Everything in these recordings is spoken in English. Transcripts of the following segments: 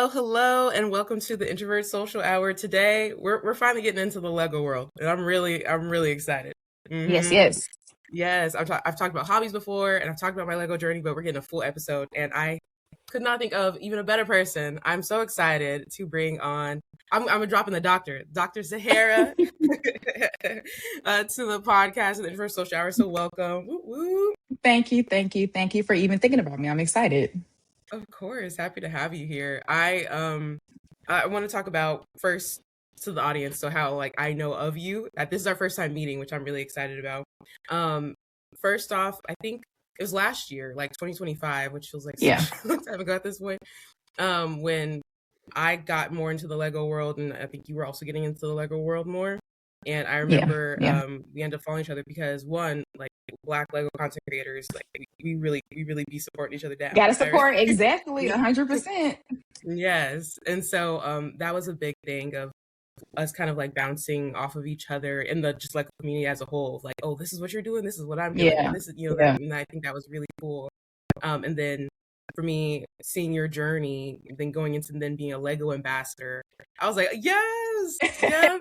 Hello, and welcome to the Introvert Social Hour. Today, we're finally getting into the Lego world, and I'm really excited. Yes, hmm yes. Yes, I've talked about hobbies before, and I've talked about my Lego journey, but we're getting a full episode, and I could not think of even a better person. I'm so excited to bring on. I'm dropping the doctor, Dr. Sahara, to the podcast of the Introvert Social Hour. So welcome. Woo woo. Thank you, thank you, thank you for even thinking about me. I'm excited. Of course, happy to have you here. I want to talk about first to the audience, so how like I know of you. That this is our first time meeting, which I'm really excited about. Um, First off, I think it was last year, like 2025, which feels like Yeah, such a long time ago at this point. When I got more into the Lego world, and I think you were also getting into the Lego world more. And I yeah, remember yeah. we ended up following each other because one, like Black Lego content creators, like we really be supporting each other down. Gotta support exactly 100%. Yes. And so that was a big thing of us kind of like bouncing off of each other in the just like community as a whole. Like, oh, this is what you're doing, this is what I'm doing, and Yeah, this is that, yeah. and I think that was really cool. And then for me, seeing your journey, then going into then being a Lego ambassador, I was like, yes, yeah.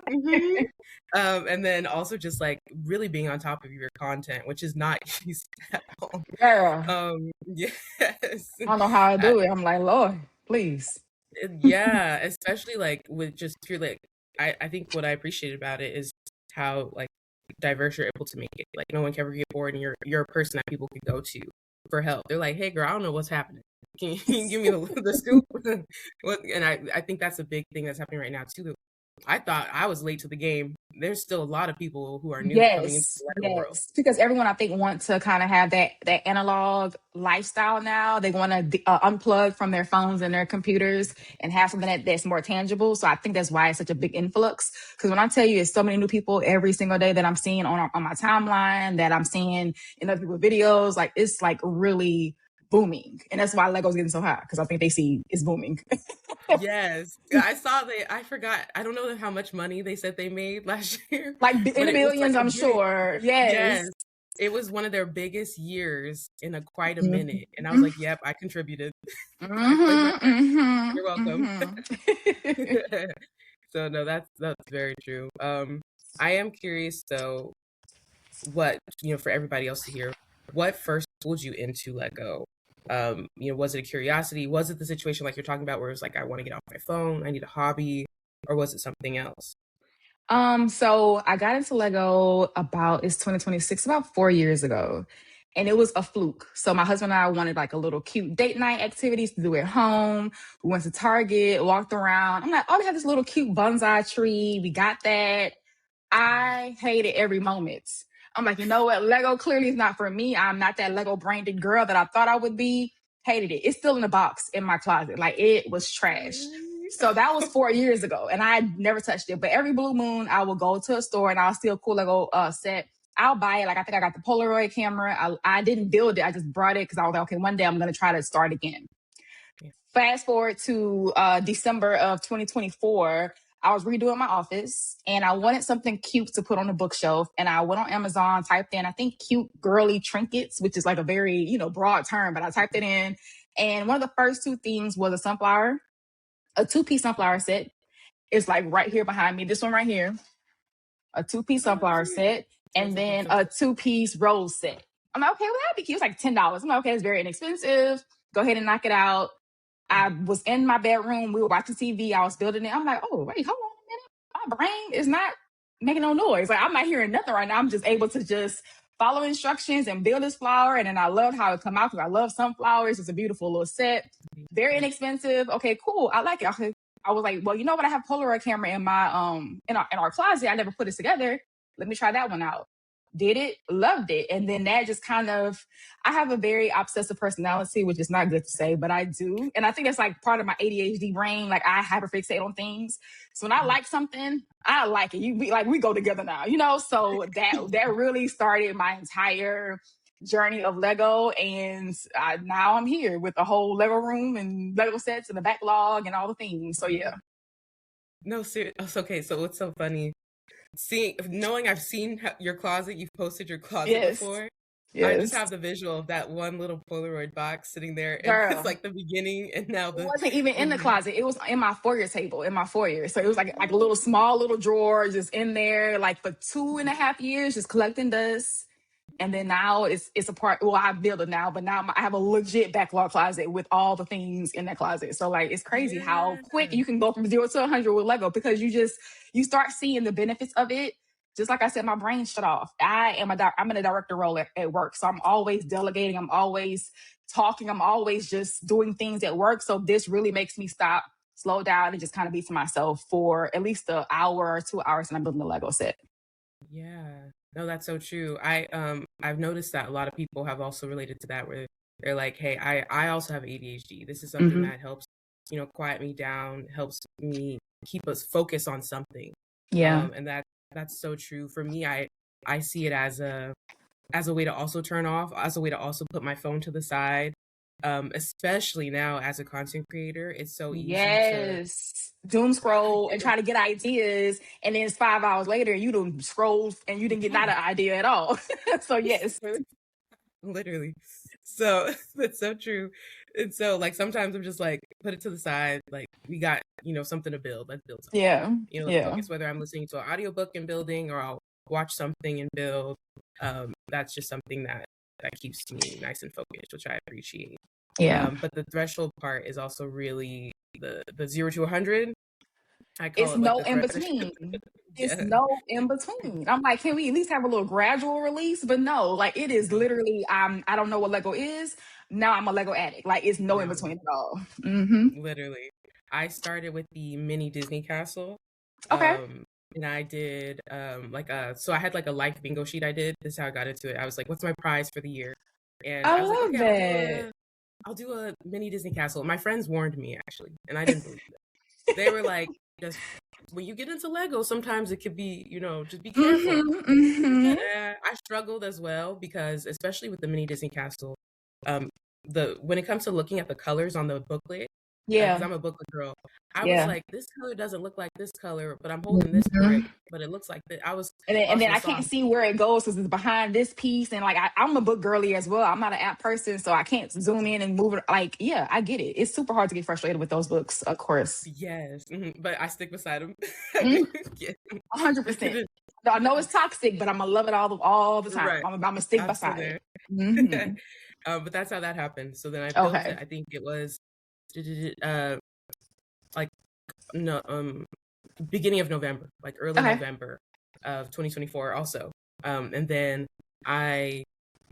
And then also just like really being on top of your content, which is not easy at all. Girl, Yes. I don't know how I do it. I'm like, Lord, please. Yeah, especially like with just pure like I think what I appreciate about it is how like diverse you're able to make it. Like no one can ever get bored, and you're a person that people can go to for help. They're like, hey girl, I don't know what's happening. Can you give me the scoop? And I think that's a big thing that's happening right now too. I thought I was late to the game. There's still a lot of people who are new coming into Yes, the Lego world. yes. Because everyone I think want to kind of have that analog lifestyle now. They want to unplug from their phones and their computers and have something that's more tangible. So I think that's why it's such a big influx. Because when I tell you, it's so many new people every single day that I'm seeing on my timeline, that I'm seeing in other people's videos. Like it's like really booming, and that's why Lego's getting so high because I think they see it's booming. Yes, I saw I forgot. I don't know how much money they said they made last year, Like in but the it was like billions, a I'm big, sure. Yes. yes. It was one of their biggest years in quite a Mm-hmm. minute. And I was like, yep, I contributed. I played my part. Mm-hmm, You're welcome. mm-hmm. So no, that's very true. I am curious though, what, for everybody else to hear, what first pulled you into Lego? Was it a curiosity? Was it the situation like you're talking about where it's like I want to get off my phone, I need a hobby, or was it something else? So I got into Lego about it's 2026, about 4 years ago. And it was a fluke. So my husband and I wanted like a little cute date night activities to do at home. We went to Target, walked around. I'm like, oh, we have this little cute bonsai tree. We got that. I hated every moment. I'm like, you know what? Lego clearly is not for me. I'm not that Lego branded girl that I thought I would be. Hated it. It's still in the box in my closet. Like it was trash. Really? So that was 4 years ago, and I never touched it. But every blue moon, I will go to a store and I'll see a cool Lego set. I'll buy it. Like I think I got the Polaroid camera. I didn't build it. I just brought it because I was like, okay, one day I'm gonna try to start again. Yeah. Fast forward to December of 2024. I was redoing my office and I wanted something cute to put on the bookshelf. And I went on Amazon, typed in, I think, cute girly trinkets, which is like a very, broad term, but I typed it in. And one of the first two things was a two-piece sunflower set. It's like right here behind me. This one right here, a two-piece Oh, sunflower cute. set, So, and so, so, then so, a so. two-piece rose set. I'm like, okay, well, that'd be cute. It's like $10. I'm like, okay, it's very inexpensive. Go ahead and knock it out. I was in my bedroom. We were watching TV. I was building it. I'm like, oh, wait, hold on a minute. My brain is not making no noise. Like, I'm not hearing nothing right now. I'm just able to just follow instructions and build this flower. And then I loved how it come out because I love sunflowers. It's a beautiful little set. Very inexpensive. Okay, cool. I like it. Okay. I was like, well, you know what? I have a Polaroid camera in my in our closet. I never put it together. Let me try that one out. Did it, loved it. And then that just kind of, I have a very obsessive personality, which is not good to say, but I do. And I think that's like part of my ADHD brain. Like I hyperfixate on things. So when I like something, I like it. We go together now, So that really started my entire journey of Lego. And now I'm here with a whole Lego room and Lego sets and the backlog and all the things. So yeah. No, seriously. Okay, so it's so funny knowing I've seen your closet. You've posted your closet Yes. before. I just Yes. have the visual of that one little Polaroid box sitting there, and it's Girl. like the beginning, and now It the. wasn't even in the Mhm. closet. It was in my foyer table, in my foyer. So it was like a Oh, little small little drawer just in there, like for 2.5 years, just collecting dust. And then now it's a part. Well, I build it now, but now I have a legit backlog closet with all the things in that closet. So like it's crazy how yeah, quick you can go from 0 to 100 with Lego because you start seeing the benefits of it. Just like I said, my brain shut off. I'm in a director role at work, so I'm always delegating. I'm always talking. I'm always just doing things at work. So this really makes me stop, slow down, and just kind of be to myself for at least an hour or 2 hours, and I'm building the Lego set. yeah. No, that's so true. I've noticed that a lot of people have also related to that, where they're like, "Hey, I also have ADHD. This is something Hmm. that helps, quiet me down, helps me keep us focused on something." Yeah. And that's so true for me. I see it as a way to also turn off, as a way to also put my phone to the side. Especially now as a content creator, it's so easy to. Yes. Doom scroll and try to get ideas, and then it's 5 hours later, and you don't scroll and you didn't get not Yeah, an idea at all. So yes. literally. So that's so true. And so like sometimes I'm just like put it to the side, like we got, something to build. Let's build something. Yeah. Let's Yeah. focus, whether I'm listening to an audiobook and building or I'll watch something and build. That's just something that keeps me nice and focused, which I appreciate. Yeah. But the threshold part is also really the 0 to 100. I call It's it like no the in threshold. between. It's Yeah. no in between. I'm like, can we at least have a little gradual release? But no, like it is No, literally, I don't know what Lego is. Now I'm a Lego addict. Like it's no in no, between at all. Hmm. literally. I started with the mini Disney castle. Okay. Um, and I did so I had like a life bingo sheet I did. This is how I got into it. I was like, what's my prize for the year? And I I was like, love okay, that. I'll do a mini Disney castle. My friends warned me actually, and I didn't believe them. They were like, just when you get into Lego, sometimes it could be, just be careful. Hmm. Hmm. I struggled as well because especially with the mini Disney castle, um, the when it comes to looking at the colors on the booklet, because Yeah. I'm a booklet girl, I was Yeah. like, this color doesn't look like this color, but I'm holding this brick, Mhm. but it looks like that. I was And then also I saw. can't see where it goes because it's behind this piece. And like I'm a book girly as well. I'm not an app person, so I can't zoom in and move it. Like, yeah, I get it. It's super hard to get frustrated with those books, of course. Yes, but I stick beside him. Mm, Yeah. 100%. I know it's toxic, but I'm gonna love it all the time. Right. I'm gonna stick I'm still beside it. there. Hmm. But that's how that happened. So then I built it. Okay. I think it was uh like no beginning of November, like early Okay. November of 2024 also. And then I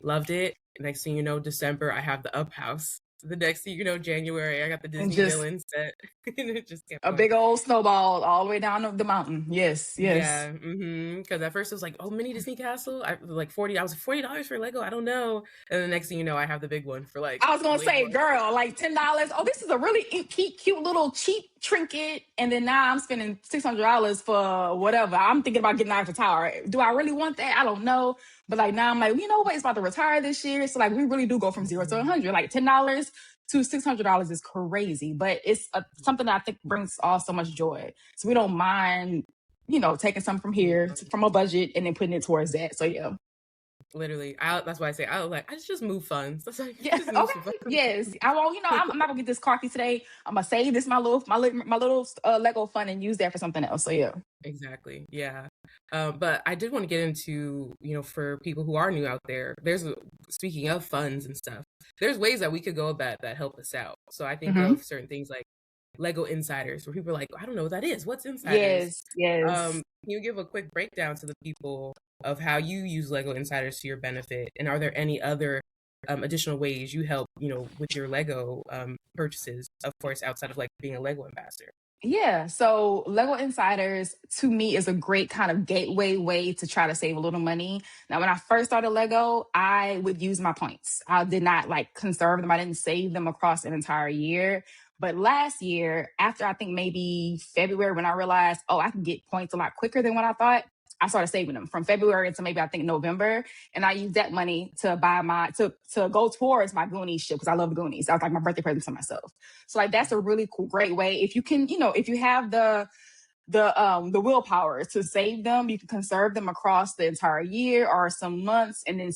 loved it. Next thing you know, December, I have the Up House. The next thing you know, January, I got the And Disney just villain set. And it just kept a going. big old snowball all the way down the mountain. Yes. Yes. Yeah, because at first it was like, oh, mini Disney Castle, like 40. I was like $40 for Lego. I don't know. And the next thing you know, I have the big one for like I was gonna way say, more. girl, like $10. Oh, this is a really cute little cheap trinket, and then now I'm spending $600 for whatever. I'm thinking about getting out of the tower. Do I really want that? I don't know, but like now I'm like, you know what? It's about to retire this year, so like we really do go from 0 to 100. Like $10 to $600 is crazy, but it's something that I think brings all so much joy. So we don't mind, taking some from here from a budget and then putting it towards that. So yeah. Literally, that's why I say I was like, I just move funds. That's like Yeah. just move Okay. some funds. Yes. I won't. I'm not gonna get this coffee today. I'm gonna save this my little Lego fund and use that for something else. So yeah. Exactly. Yeah. But I did want to get into, for people who are new out there, speaking of funds and stuff, there's ways that we could go about that help us out. So I think Hmm. of certain things like Lego Insiders, where people are like, I don't know what that is. What's Insiders? Yes. Yes. Can you give a quick breakdown to the people of how you use Lego Insiders to your benefit? And are there any other additional ways you help, with your Lego purchases, of course, outside of like being a Lego ambassador? Yeah, so Lego Insiders to me is a great kind of gateway way to try to save a little money. Now, when I first started Lego, I would use my points. I did not like conserve them, I didn't save them across an entire year. But last year, after I think maybe February, when I realized, oh, I can get points a lot quicker than what I thought, I started saving them from February to maybe I think November. And I used that money to buy to go towards my Goonies ship because I love the Goonies. That was like my birthday present to myself. So like that's a really cool, great way. If you can, if you have the willpower to save them. You can conserve them across the entire year or some months, and then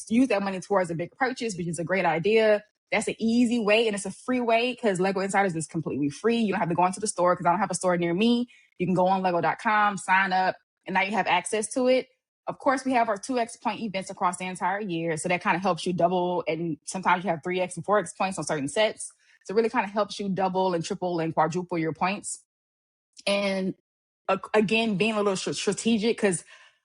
use that money towards a big purchase, which is a great idea. That's an easy way, and it's a free way because Lego Insiders is completely free. You don't have to go into the store because I don't have a store near me. You can go on lego.com, sign up, and now you have access to it. Of course, we have our 2x point events across the entire year. So that kind of helps you double, and sometimes you have 3x and 4x points on certain sets. So it really kind of helps you double and triple and quadruple your points. And again, being a little strategic, because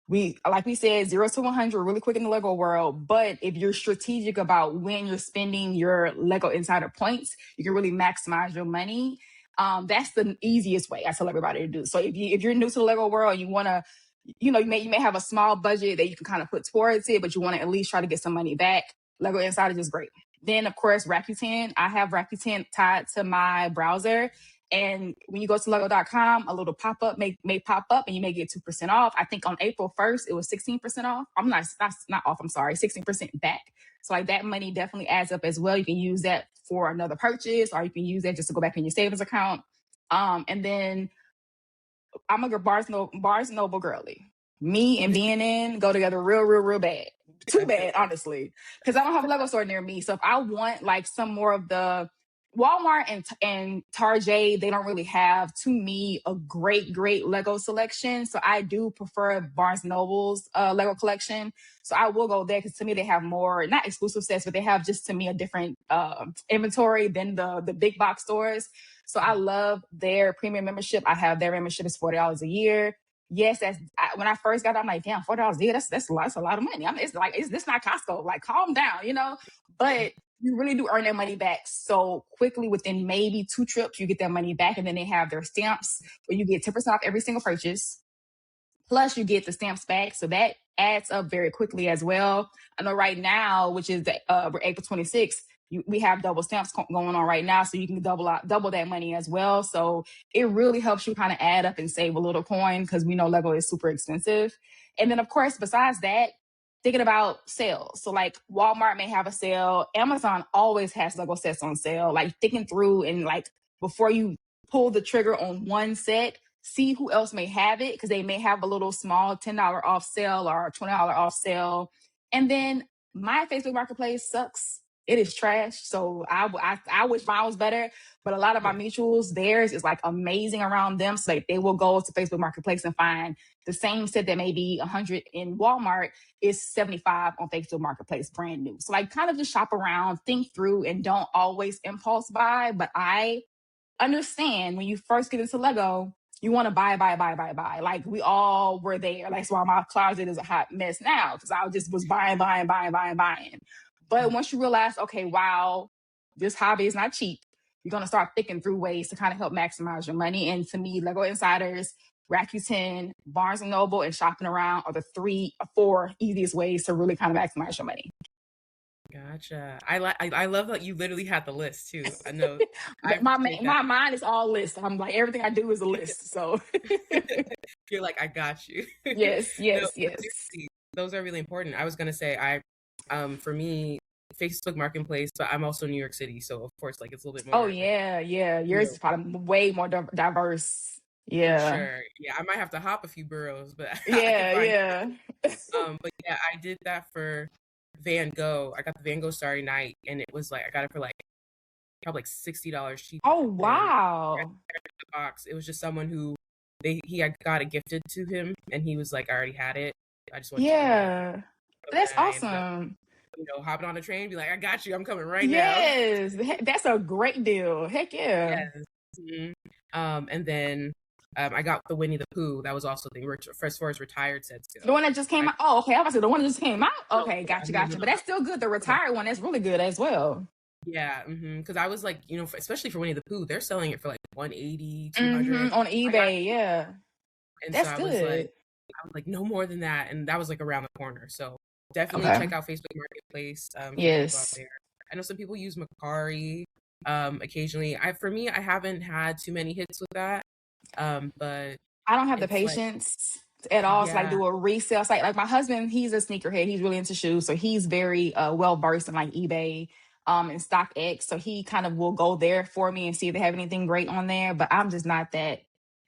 like we said, 0 to 100 really quick in the Lego world. But if you're strategic about when you're spending your Lego Insider points, you can really maximize your money. That's the easiest way I tell everybody to do. So if you're new to the Lego world, you want to, you may have a small budget that you can kind of put towards it, but you want to at least try to get some money back. Lego Insider is great. Then of course, Rakuten. I have Rakuten tied to my browser. And when you go to lego.com, a little pop-up may pop up and you may get 2% off. I think on April 1st, it was 16% off. I'm not off, I'm sorry, 16% back. So like that money definitely adds up as well. You can use that for another purchase, or you can use that just to go back in your savings account. And then I'm a Barnes Noble girly. Me and B&N go together real bad. Too bad, honestly, because I don't have a Lego store near me. So if I want like some more of the Walmart and Target, they don't really have, to me, a great Lego selection. So I do prefer Barnes Noble's Lego collection. So I will go there because to me they have more, not exclusive sets, but they have just, to me, a different inventory than the big box stores. So I love their premium membership. I have their membership is $40 a year. Yes, when I first got it, I'm like, damn, $40 a year, that's a lot of money. It's this not Costco. Like, calm down, But you really do earn that money back so quickly. Within maybe 2 trips, you get that money back. And then they have their stamps where you get 10% off every single purchase. Plus, you get the stamps back. So that adds up very quickly as well. I know right now, which is April 26th, we have double stamps going on right now. So you can double that money as well. So it really helps you kind of add up and save a little coin, because we know Lego is super expensive. And then, of course, besides that, thinking about sales. So like Walmart may have a sale. Amazon always has Lego sets on sale. Like thinking through and like before you pull the trigger on one set, see who else may have it, because they may have a little small $10 off sale or $20 off sale. And then my Facebook Marketplace sucks. It is trash. So I wish mine was better, but a lot of my mutuals, theirs is like amazing around them. So like they will go to Facebook Marketplace and find the same set that may be 100 in Walmart is 75 on Facebook Marketplace, brand new. So like kind of just shop around, think through, and don't always impulse buy. But I understand when you first get into Lego, you want to buy. Like we all were there. Like, that's why my closet is a hot mess now, because I just was buying. But once you realize, okay, wow, this hobby is not cheap, you're going to start thinking through ways to kind of help maximize your money. And to me, Lego Insiders, Rakuten, Barnes & Noble, and shopping around are the 3 or 4 easiest ways to really kind of maximize your money. Gotcha. I love that you literally had the list too. I know my mind is all list. I'm like, everything I do is a list. So you're like, I got you. Yes. Those are really important. I was gonna say, for me, Facebook Marketplace, but I'm also in New York City, so of course, like it's a little bit more. Oh yeah. Yours is probably way more diverse. Yeah. For sure. Yeah, I might have to hop a few boroughs, but Yeah. But yeah, I did that for Van Gogh. I got the Van Gogh Starry Night, and it was like I got it for like probably like $60 cheaper. Oh wow. The box. It was just someone who he had got it gifted to him, and he was like, I already had it. I just want you. That's awesome. Hopping on a train, be like, I got you. I'm coming right now. Yes, that's a great deal. Heck yeah. Yes. Mm-hmm. And then I got the Winnie the Pooh. That was also the first for his retired set still. The one that just came out. Oh, okay. I was about to say the one that just came out. Okay, gotcha. But that's still good. The retired one, that's really good as well. Yeah, because I was like, especially for Winnie the Pooh, they're selling it for like $180, $200 on eBay. Yeah, and that's so good. I was like, no more than that, and that was like around the corner. So definitely check out Facebook Marketplace. Yes, I know some people use Mercari occasionally. For me, I haven't had too many hits with that, but I don't have the patience at all to like do a resale site. Like my husband, he's a sneakerhead. He's really into shoes, so he's very well versed in like eBay and StockX. So he kind of will go there for me and see if they have anything great on there. But I'm just not that.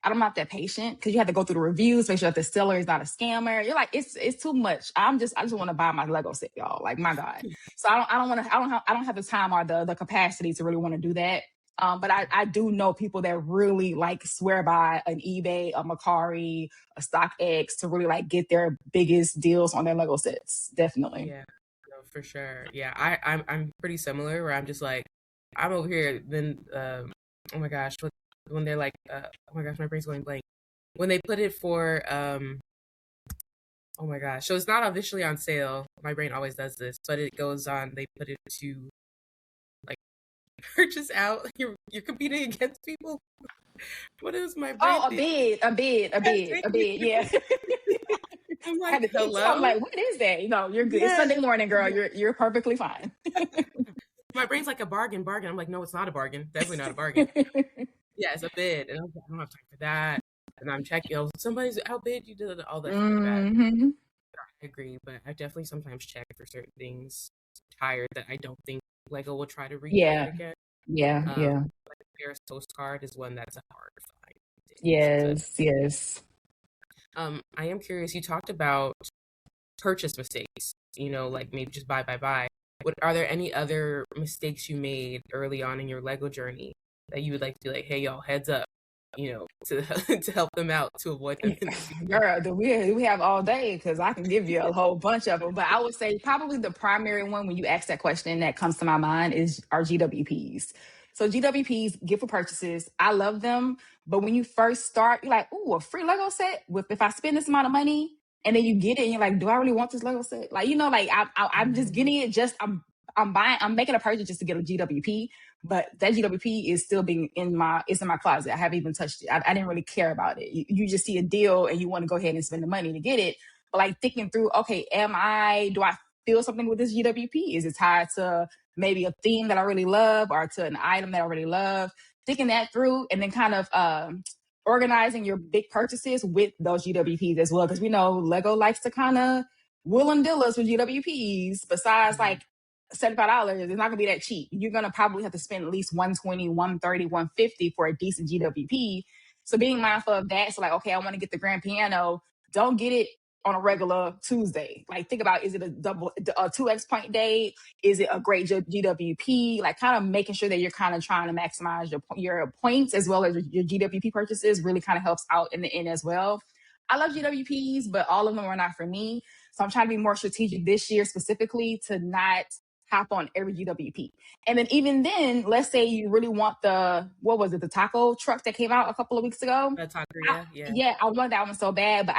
I'm not that patient because you have to go through the reviews, make sure that the seller is not a scammer. You're like, it's too much. I just want to buy my Lego set, y'all. Like, my God. So I don't have the time or the capacity to really want to do that. But I do know people that really like swear by an eBay, a Mercari, a StockX to really like get their biggest deals on their Lego sets. Definitely. Yeah, no, for sure. Yeah, I'm pretty similar where I'm just like I'm over here. Then oh my gosh, when they're like oh my gosh, my brain's going blank. When they put it for oh my gosh, so it's not officially on sale. My brain always does this, but it goes on. They put it to like purchase out. You're competing against people. What is my brain? Oh, a bid. Thank you. Yeah. I'm I had like, to think. So I'm hello. like, what is that? You know, you're good. It's Yes. Sunday morning, girl. Yeah. You're perfectly fine. My brain's like a bargain. I'm like, no, it's not a bargain. Definitely not a bargain. Yeah, it's a bid, and I was like, I don't have time for that. And I'm checking, somebody's outbid you, did all that stuff like that. Mm-hmm. I agree, but I definitely sometimes check for certain things. Tired that I don't think Lego will try to recreate Yeah. again. Yeah. Like the Paris postcard is one that's a hard find. Yes. I am curious. You talked about purchase mistakes. Like maybe just buy. What are there any other mistakes you made early on in your Lego journey that you would like to be like, hey y'all, heads up, to to help them out to avoid them in the future? Girl, we have all day because I can give you a whole bunch of them. But I would say probably the primary one when you ask that question that comes to my mind is our GWPs. So GWPs, gift for purchases, I love them. But when you first start, you're like, ooh, a free Lego set with if I spend this amount of money, and then you get it and you're like, do I really want this Lego set? Like, like I'm just getting it. I'm making a purchase just to get a GWP. But that GWP is still it's in my closet. I haven't even touched it. I didn't really care about it. You just see a deal and you want to go ahead and spend the money to get it. But like thinking through, okay, do I feel something with this GWP? Is it tied to maybe a theme that I really love or to an item that I really love? Thinking that through and then kind of organizing your big purchases with those GWPs as well. Because we know Lego likes to kind of will and deal us with GWPs besides like $75, it's not gonna be that cheap. You're gonna probably have to spend at least 120, 130, 150 for a decent GWP. So being mindful of that. So like, okay, I want to get the grand piano. Don't get it on a regular Tuesday. Like think about, is it a 2x point day? Is it a great GWP? Like kind of making sure that you're kind of trying to maximize your points as well as your GWP purchases really kind of helps out in the end as well. I love GWPs, but all of them are not for me. So I'm trying to be more strategic this year specifically to not hop on every GWP. And then even then, let's say you really want the taco truck that came out a couple of weeks ago. The taqueria, yeah. Yeah, I wanted that one so bad, but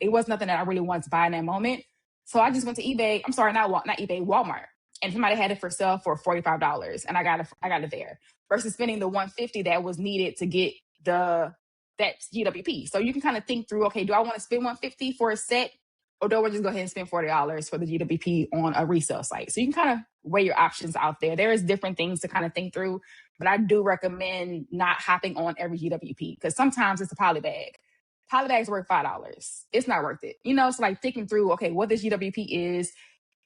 it was nothing that I really wanted to buy in that moment. So I just went to eBay. I'm sorry, not eBay, Walmart. And somebody had it for sale for $45 and I got it there versus spending the $150 that was needed to get that GWP. So you can kind of think through, okay, do I want to spend $150 for a set? Or do I just go ahead and spend $40 for the GWP on a resale site? So you can kind of weigh your options out there. There is different things to kind of think through, but I do recommend not hopping on every GWP because sometimes it's a poly bag. Poly bags worth $5. It's not worth it. It's like thinking through, okay, what this GWP is.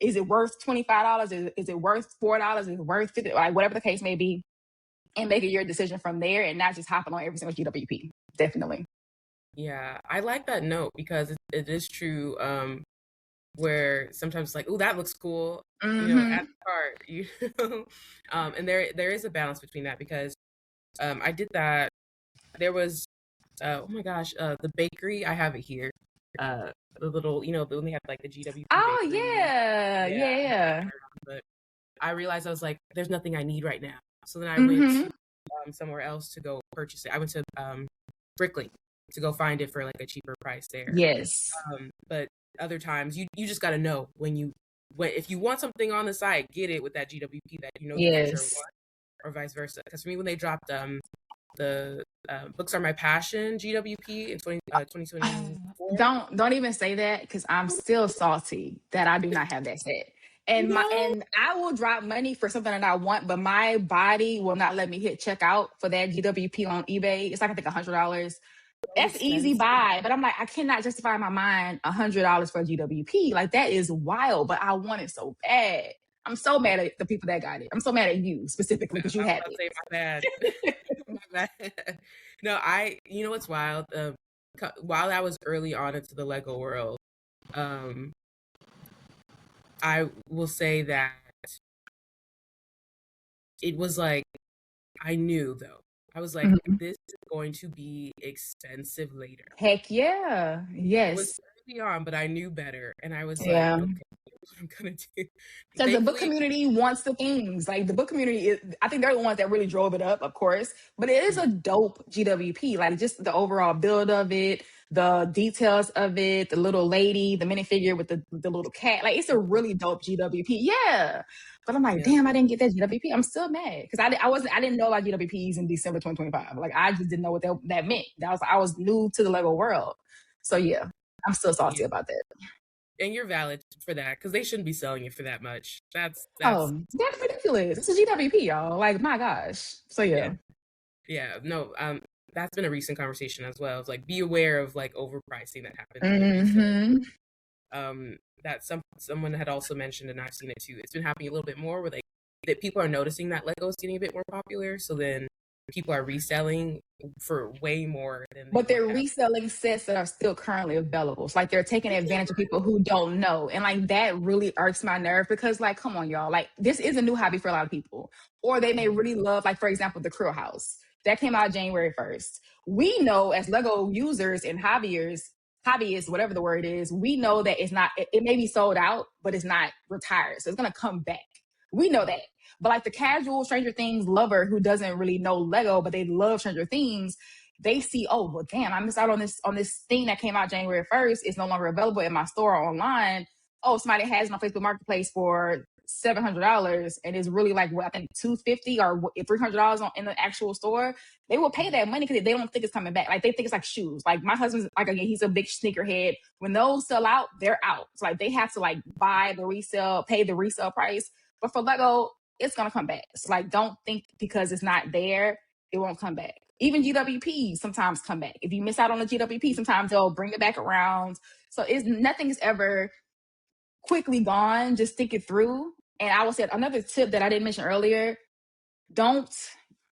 Is it worth $25? Is it worth $4? Is it worth $50? Like whatever the case may be, and making your decision from there and not just hopping on every single GWP. Definitely. Yeah, I like that note because it is true. Where sometimes it's like, oh, that looks cool, add the cart, and there is a balance between that because I did that. There was oh my gosh, the bakery, I have it here. The little, when they have like the GWP Oh bakery. yeah. But I realized I was like, there's nothing I need right now. So then I went to somewhere else to go purchase it. I went to Bricklink to go find it for like a cheaper price there. Yes. But other times you just got to know if you want something on the site, get it with that GWP that you yes. for sure want, or vice versa. Because for me, when they dropped the Books Are My Passion GWP in 2024, don't even say that because I'm still salty that I do not have that set. And I will drop money for something that I want, but my body will not let me hit checkout for that GWP on eBay. It's like I think $100. That's easy buy, but I'm like, I cannot justify in my mind $100 for a GWP. Like that is wild, but I want it so bad. I'm so mad at the people that got it. I'm so mad at you specifically because you had it. My bad. My bad. No, you know what's wild? While I was early on into the Lego world, um, I will say that it was like, I knew though. I was like, Mhm. this is going to be expensive later. Heck yeah. It was Yes. early on, but I knew better. And I was like, Yeah. okay, what I'm gonna do. Because the book Thankfully, community wants the things. Like the book community, I think they're the ones that really drove it up, of course. But it is yeah, a dope GWP. Like just the overall build of it, the details of it, the little lady, the minifigure with the little cat. Like it's a really dope GWP. Yeah. But I'm like, yeah, damn, I didn't get that GWP. I'm still mad because I didn't know about GWPs in December 2025. Like I just didn't know what that meant. I was new to the Lego world. So yeah, I'm still yeah. salty about that. And you're valid for that because they shouldn't be selling it for that much. That's Oh, that's ridiculous. It's a GWP, y'all. Like, my gosh. So yeah, yeah. yeah. No, that's been a recent conversation as well. It's like be aware of like overpricing that happens in the resale. Mm-hmm. That someone had also mentioned, and I've seen it too. It's been happening a little bit more where like that people are noticing that Lego is getting a bit more popular, so then people are reselling for way more than they But would they're have. reselling sets that are still currently available. It's like they're taking advantage of people who don't know. And like that really irks my nerve because like, come on, y'all. Like this is a new hobby for a lot of people. Or they may really love, like, for example, the Krill House. That came out January 1st. We know as Lego users and hobbyists, whatever the word is, we know that it may be sold out, but it's not retired. So it's gonna come back. We know that. But like the casual Stranger Things lover who doesn't really know Lego, but they love Stranger Things, they see, oh well, damn, I missed out on this thing that came out January 1st. It's no longer available in my store or online. Oh, somebody has it on Facebook Marketplace for $700, and it's really like what I think $250 or $300 in the actual store. They will pay that money because they don't think it's coming back. Like they think it's like shoes. Like my husband's like again, he's a big sneakerhead. When those sell out, they're out. So like they have to like pay the resale price. But for Lego, it's gonna come back. So like don't think because it's not there, it won't come back. Even GWP sometimes come back. If you miss out on a GWP, sometimes they'll bring it back around. So nothing's ever quickly gone. Just think it through. And I will say another tip that I didn't mention earlier: don't,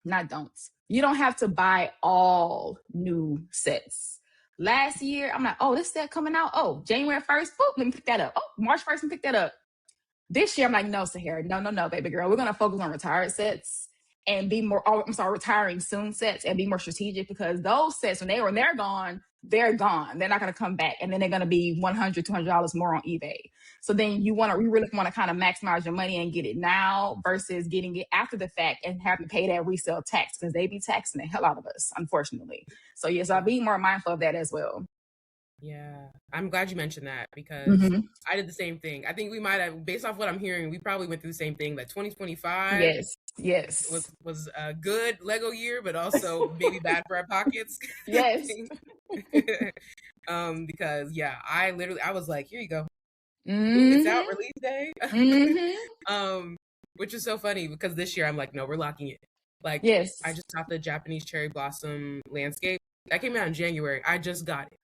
not don't. You don't have to buy all new sets. Last year, I'm like, oh, this set coming out. Oh, January 1st, boop, let me pick that up. Oh, March 1st, let me pick that up. This year, I'm like, no, Sahara, no, baby girl. We're gonna focus on retired sets and be more. Oh, I'm sorry, retiring soon sets and be more strategic because those sets when they're gone, they're gone. They're not gonna come back, and then they're gonna be $100, $200 more on eBay. So then you really want to kind of maximize your money and get it now versus getting it after the fact and having to pay that resale tax because they be taxing the hell out of us, unfortunately. So yes, I'll be more mindful of that as well. Yeah, I'm glad you mentioned that because Mm-hmm. I did the same thing. I think we might have, based off what I'm hearing, we probably went through the same thing. That 2025 Yes, yes, was a good Lego year, but also maybe bad for our pockets. yes. Because yeah, I was like, here you go. Ooh, it's out Mm-hmm. release day. Mm-hmm. Which is so funny because this year I'm like, no, we're locking it. Like I Yes. just got the Japanese cherry blossom landscape. That came out in January. I just got it.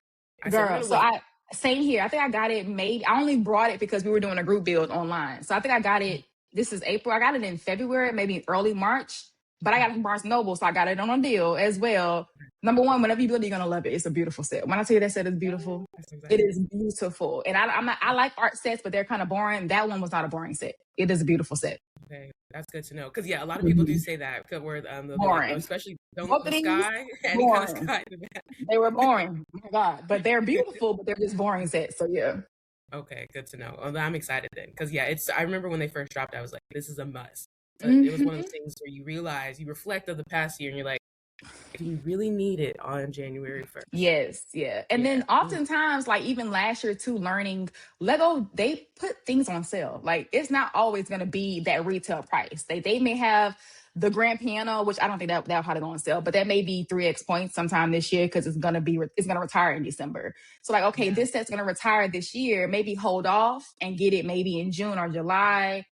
I said we're Girl, gonna so wait. same here. I think I got it maybe I only brought it because we were doing a group build online. So I think I got it, this is April. I got it in February, maybe early March. But I got it from Barnes Noble, so I got it on a deal as well. Number one, whenever you build it, you're gonna love it. It's a beautiful set. When I tell you that set is beautiful, That's it exciting. is beautiful. And I like art sets, but they're kind of boring. That one was not a boring set. It is a beautiful set. Okay, that's good to know. Because yeah, a lot of people do Mhm. say that. Where they'll be like, oh, Boring. especially don't Both the of these, sky, any kind of boring. sky in the back. They were boring. Oh my God. But they're beautiful, but they're just boring sets. So yeah. Okay, good to know. Well, I'm excited then, because yeah, it's. I remember when they first dropped, I was like, this is a must. But it was one of Hmm. those things where you realize, you reflect of the past year, and you're like, do you really need it on January 1st? Yes, yeah. And Yeah. then oftentimes, like even last year too, learning Lego, they put things on sale. Like it's not always gonna be that retail price. They may have the grand piano, which I don't think that'll probably go on sale, but that may be 3x points sometime this year because it's gonna retire in December. So like, okay, Yeah. this set's gonna retire this year, maybe hold off and get it maybe in June or July.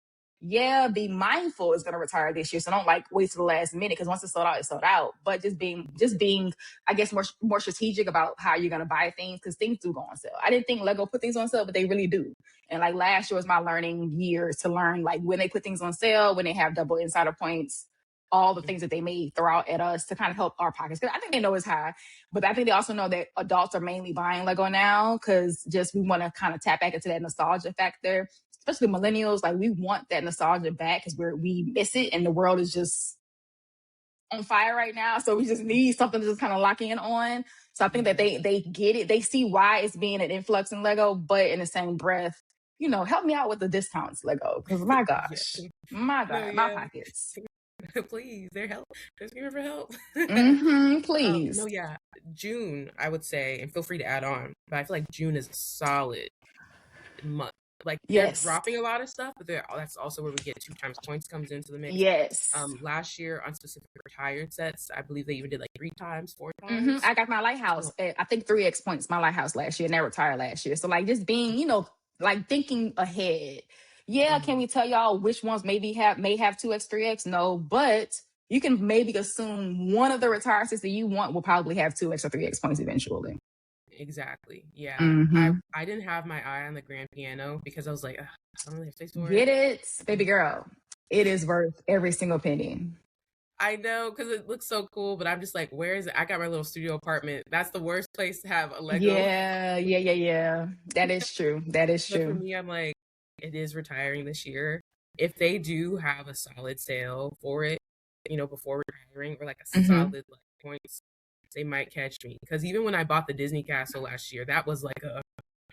Yeah, be mindful it's gonna retire this year. So don't like wait to the last minute because once it's sold out, it's sold out. But just being I guess more strategic about how you're gonna buy things because things do go on sale. I didn't think Lego put things on sale, but they really do. And like last year was my learning year to learn like when they put things on sale, when they have double insider points. all the things that they may throw out at us to kind of help our pockets. Because I think they know it's high, but I think they also know that adults are mainly buying Lego now because just we want to kind of tap back into that nostalgia factor, especially millennials. Like we want that nostalgia back because we miss it, and the world is just on fire right now. So we just need something to just kind of lock in on. So I think that they get it. They see why it's being an influx in Lego, but in the same breath, help me out with the discounts, Lego. Because my gosh, my pockets. Please, their help. Just give me for help. Please. No, yeah. June, I would say, and feel free to add on, but I feel like June is a solid month. Like they're dropping a lot of stuff, but that's also where we get 2x points comes into the mix. Yes. Last year on specific retired sets, I believe they even did like 3x, 4x. I got my Lighthouse. I think 3x points my Lighthouse last year, and that retired last year. So like just being, like thinking ahead. Yeah, can we tell y'all which ones may have 2x, 3x? No, but you can maybe assume one of the retired sets that you want will probably have 2x or 3x points eventually. Exactly. Yeah. I didn't have my eye on the grand piano because I was like, I don't really have space for it. Get it, baby girl. It is worth every single penny. I know, because it looks so cool, but I'm just like, where is it? I got my little studio apartment. That's the worst place to have a Lego. Yeah. That is true. That is true. But for me, I'm like, it is retiring this year. If they do have a solid sale for it, before retiring, or like a solid like points, they might catch me. Because even when I bought the Disney Castle last year, that was like a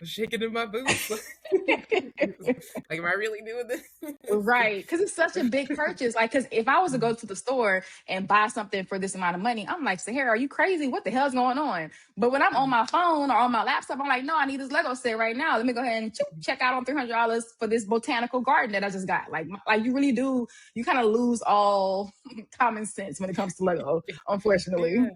shaking in my boots. Like, am I really doing this? Right, because it's such a big purchase. Like, because if I was to go to the store and buy something for this amount of money, I'm like, Sahara, are you crazy? What the hell's going on? But when I'm on my phone or on my laptop, I'm like, no, I need this Lego set right now. Let me go ahead and check out on $300 for this botanical garden that I just got. Like you really do. You kind of lose all common sense when it comes to Lego, unfortunately. Yeah.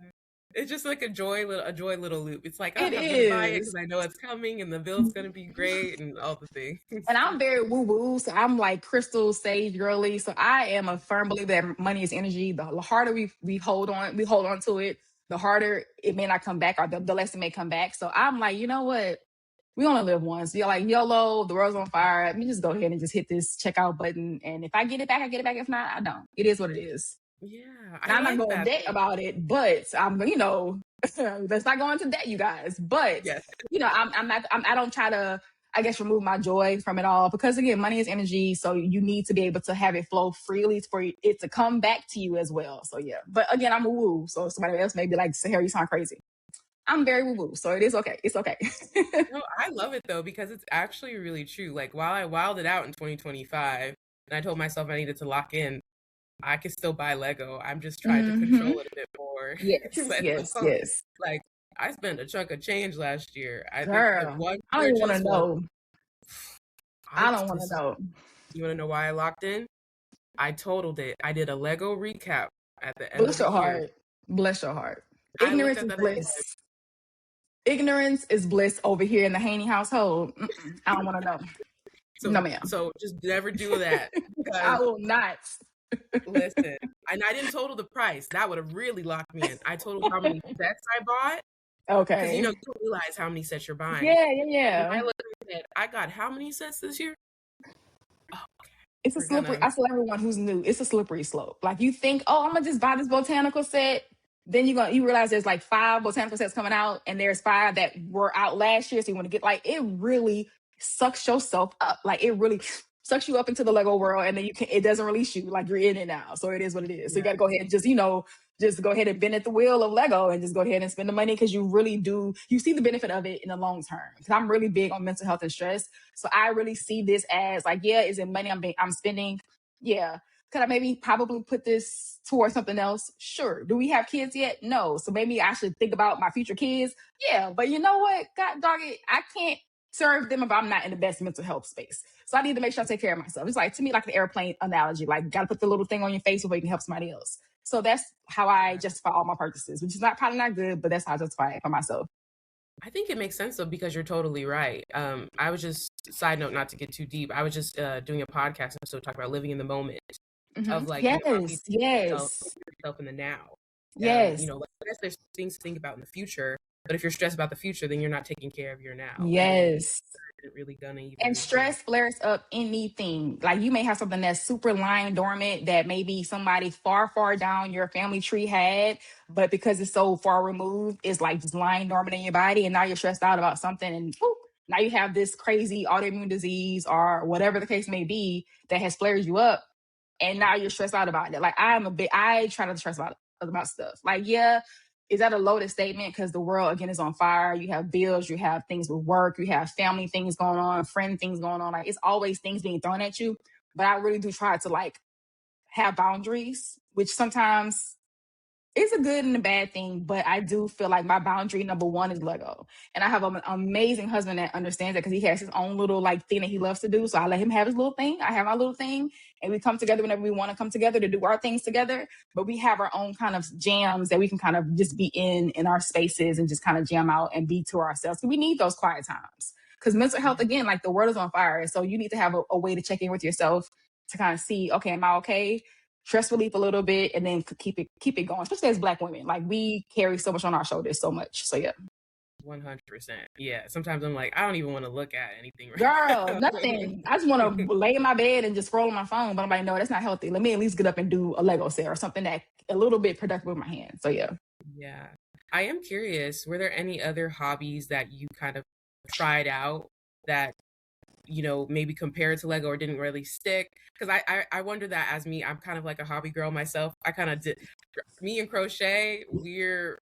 It's just like a joy little loop. It's like, I'm gonna buy it because I know it's coming and the bill's gonna be great and all the things. And I'm very woo-woo, so I'm like crystal sage girly. So I am a firm believer that money is energy. The harder we hold on to it, the harder it may not come back, or the less it may come back. So I'm like, you know what? We only live once. You're like, YOLO, the world's on fire. Let me just go ahead and just hit this checkout button. And if I get it back, I get it back. If not, I don't. It is what it is. Yeah, I'm not going to debt about it, but I'm, let's not go into debt, you guys. But I don't try to, I guess, remove my joy from it all, because again, money is energy. So you need to be able to have it flow freely for it to come back to you as well. So yeah, but again, I'm a woo. So somebody else may be like, Sahara, you sound crazy. I'm very woo-woo, so it is okay. It's okay. No, I love it though, because it's actually really true. Like while I wilded out in 2025 and I told myself I needed to lock in, I can still buy Lego. I'm just trying to control it a bit more. Yes. Like I spent a chunk of change last year. Girl, I don't want to know. I don't want to know. You want to know why I locked in? I totaled it. I did a Lego recap at the end of the year. Bless your heart. Ignorance is bliss. Ignorance is bliss over here in the Haney household. I don't want to know. No, ma'am. So just never do that. I will not. Listen, and I didn't total the price. That would have really locked me in. I totaled how many sets I bought. Okay. Because you don't realize how many sets you're buying. Yeah. I looked at it, I got how many sets this year? Oh, okay. It's a slippery. I tell everyone who's new, it's a slippery slope. Like you think, oh, I'm gonna just buy this botanical set. Then you realize there's like 5 botanical sets coming out, and there's 5 that were out last year. So you want to get, like, it really sucks yourself up. Like it really sucks you up into the Lego world, and then it doesn't release you. Like you're in it now. So it is what it is. So you got to go ahead and just go ahead and bend at the wheel of Lego and just go ahead and spend the money, because you really do. You see the benefit of it in the long term. Because I'm really big on mental health and stress. So I really see this as like, yeah, is it money I'm spending? Yeah. Could I maybe probably put this towards something else? Sure. Do we have kids yet? No. So maybe I should think about my future kids. Yeah. But you know what? God dog it, I can't serve them if I'm not in the best mental health space. So I need to make sure I take care of myself. It's like, to me, like an airplane analogy. Like, got to put the little thing on your face before you can help somebody else. So that's how I justify all my purchases, which is probably not good, but that's how I justify it for myself. I think it makes sense though, because you're totally right. I was just, side note, not to get too deep, I was just doing a podcast episode talking about living in the moment. Of like, yes, yourself in the now. Yes. Like, I guess there's things to think about in the future, But if you're stressed about the future, then you're not taking care of your now, and then Yes. you're really gonna And even, stress flares up anything. Like you may have something that's super lying dormant that maybe somebody far, far down your family tree had, but because it's so far removed, it's like just lying dormant in your body. And now you're stressed out about something, and whoop, now you have this crazy autoimmune disease or whatever the case may be that has flared you up. And now you're stressed out about it. Like I try not to stress about stuff. Like, yeah, is that a loaded statement? Because the world again is on fire. You have bills, you have things with work, you have family things going on, friend things going on. Like it's always things being thrown at you. But I really do try to like have boundaries, which sometimes it's a good and a bad thing, but I do feel like my boundary number one is Lego. And I have an amazing husband that understands that because he has his own little like thing that he loves to do. So I let him have his little thing. I have my little thing. And we come together whenever we want to come together to do our things together. But we have our own kind of jams that we can kind of just be in our spaces and just kind of jam out and be to ourselves. So we need those quiet times. Because mental health, again, like the world is on fire. So you need to have a way to check in with yourself to kind of see, okay, am I okay? Stress relief a little bit, and then keep it going. Especially as Black women, like we carry so much on our shoulders, so much. So yeah, 100%. Yeah. Sometimes I'm like, I don't even want to look at anything right girl, now. nothing. I just want to lay in my bed and just scroll on my phone. But I'm like, no, that's not healthy. Let me at least get up and do a Lego set or something that a little bit productive with my hands. So yeah. Yeah. I am curious, were there any other hobbies that you kind of tried out that, maybe compared to Lego or didn't really stick? Because I wonder that as me, I'm kind of like a hobby girl myself. I kind of did, me and crochet,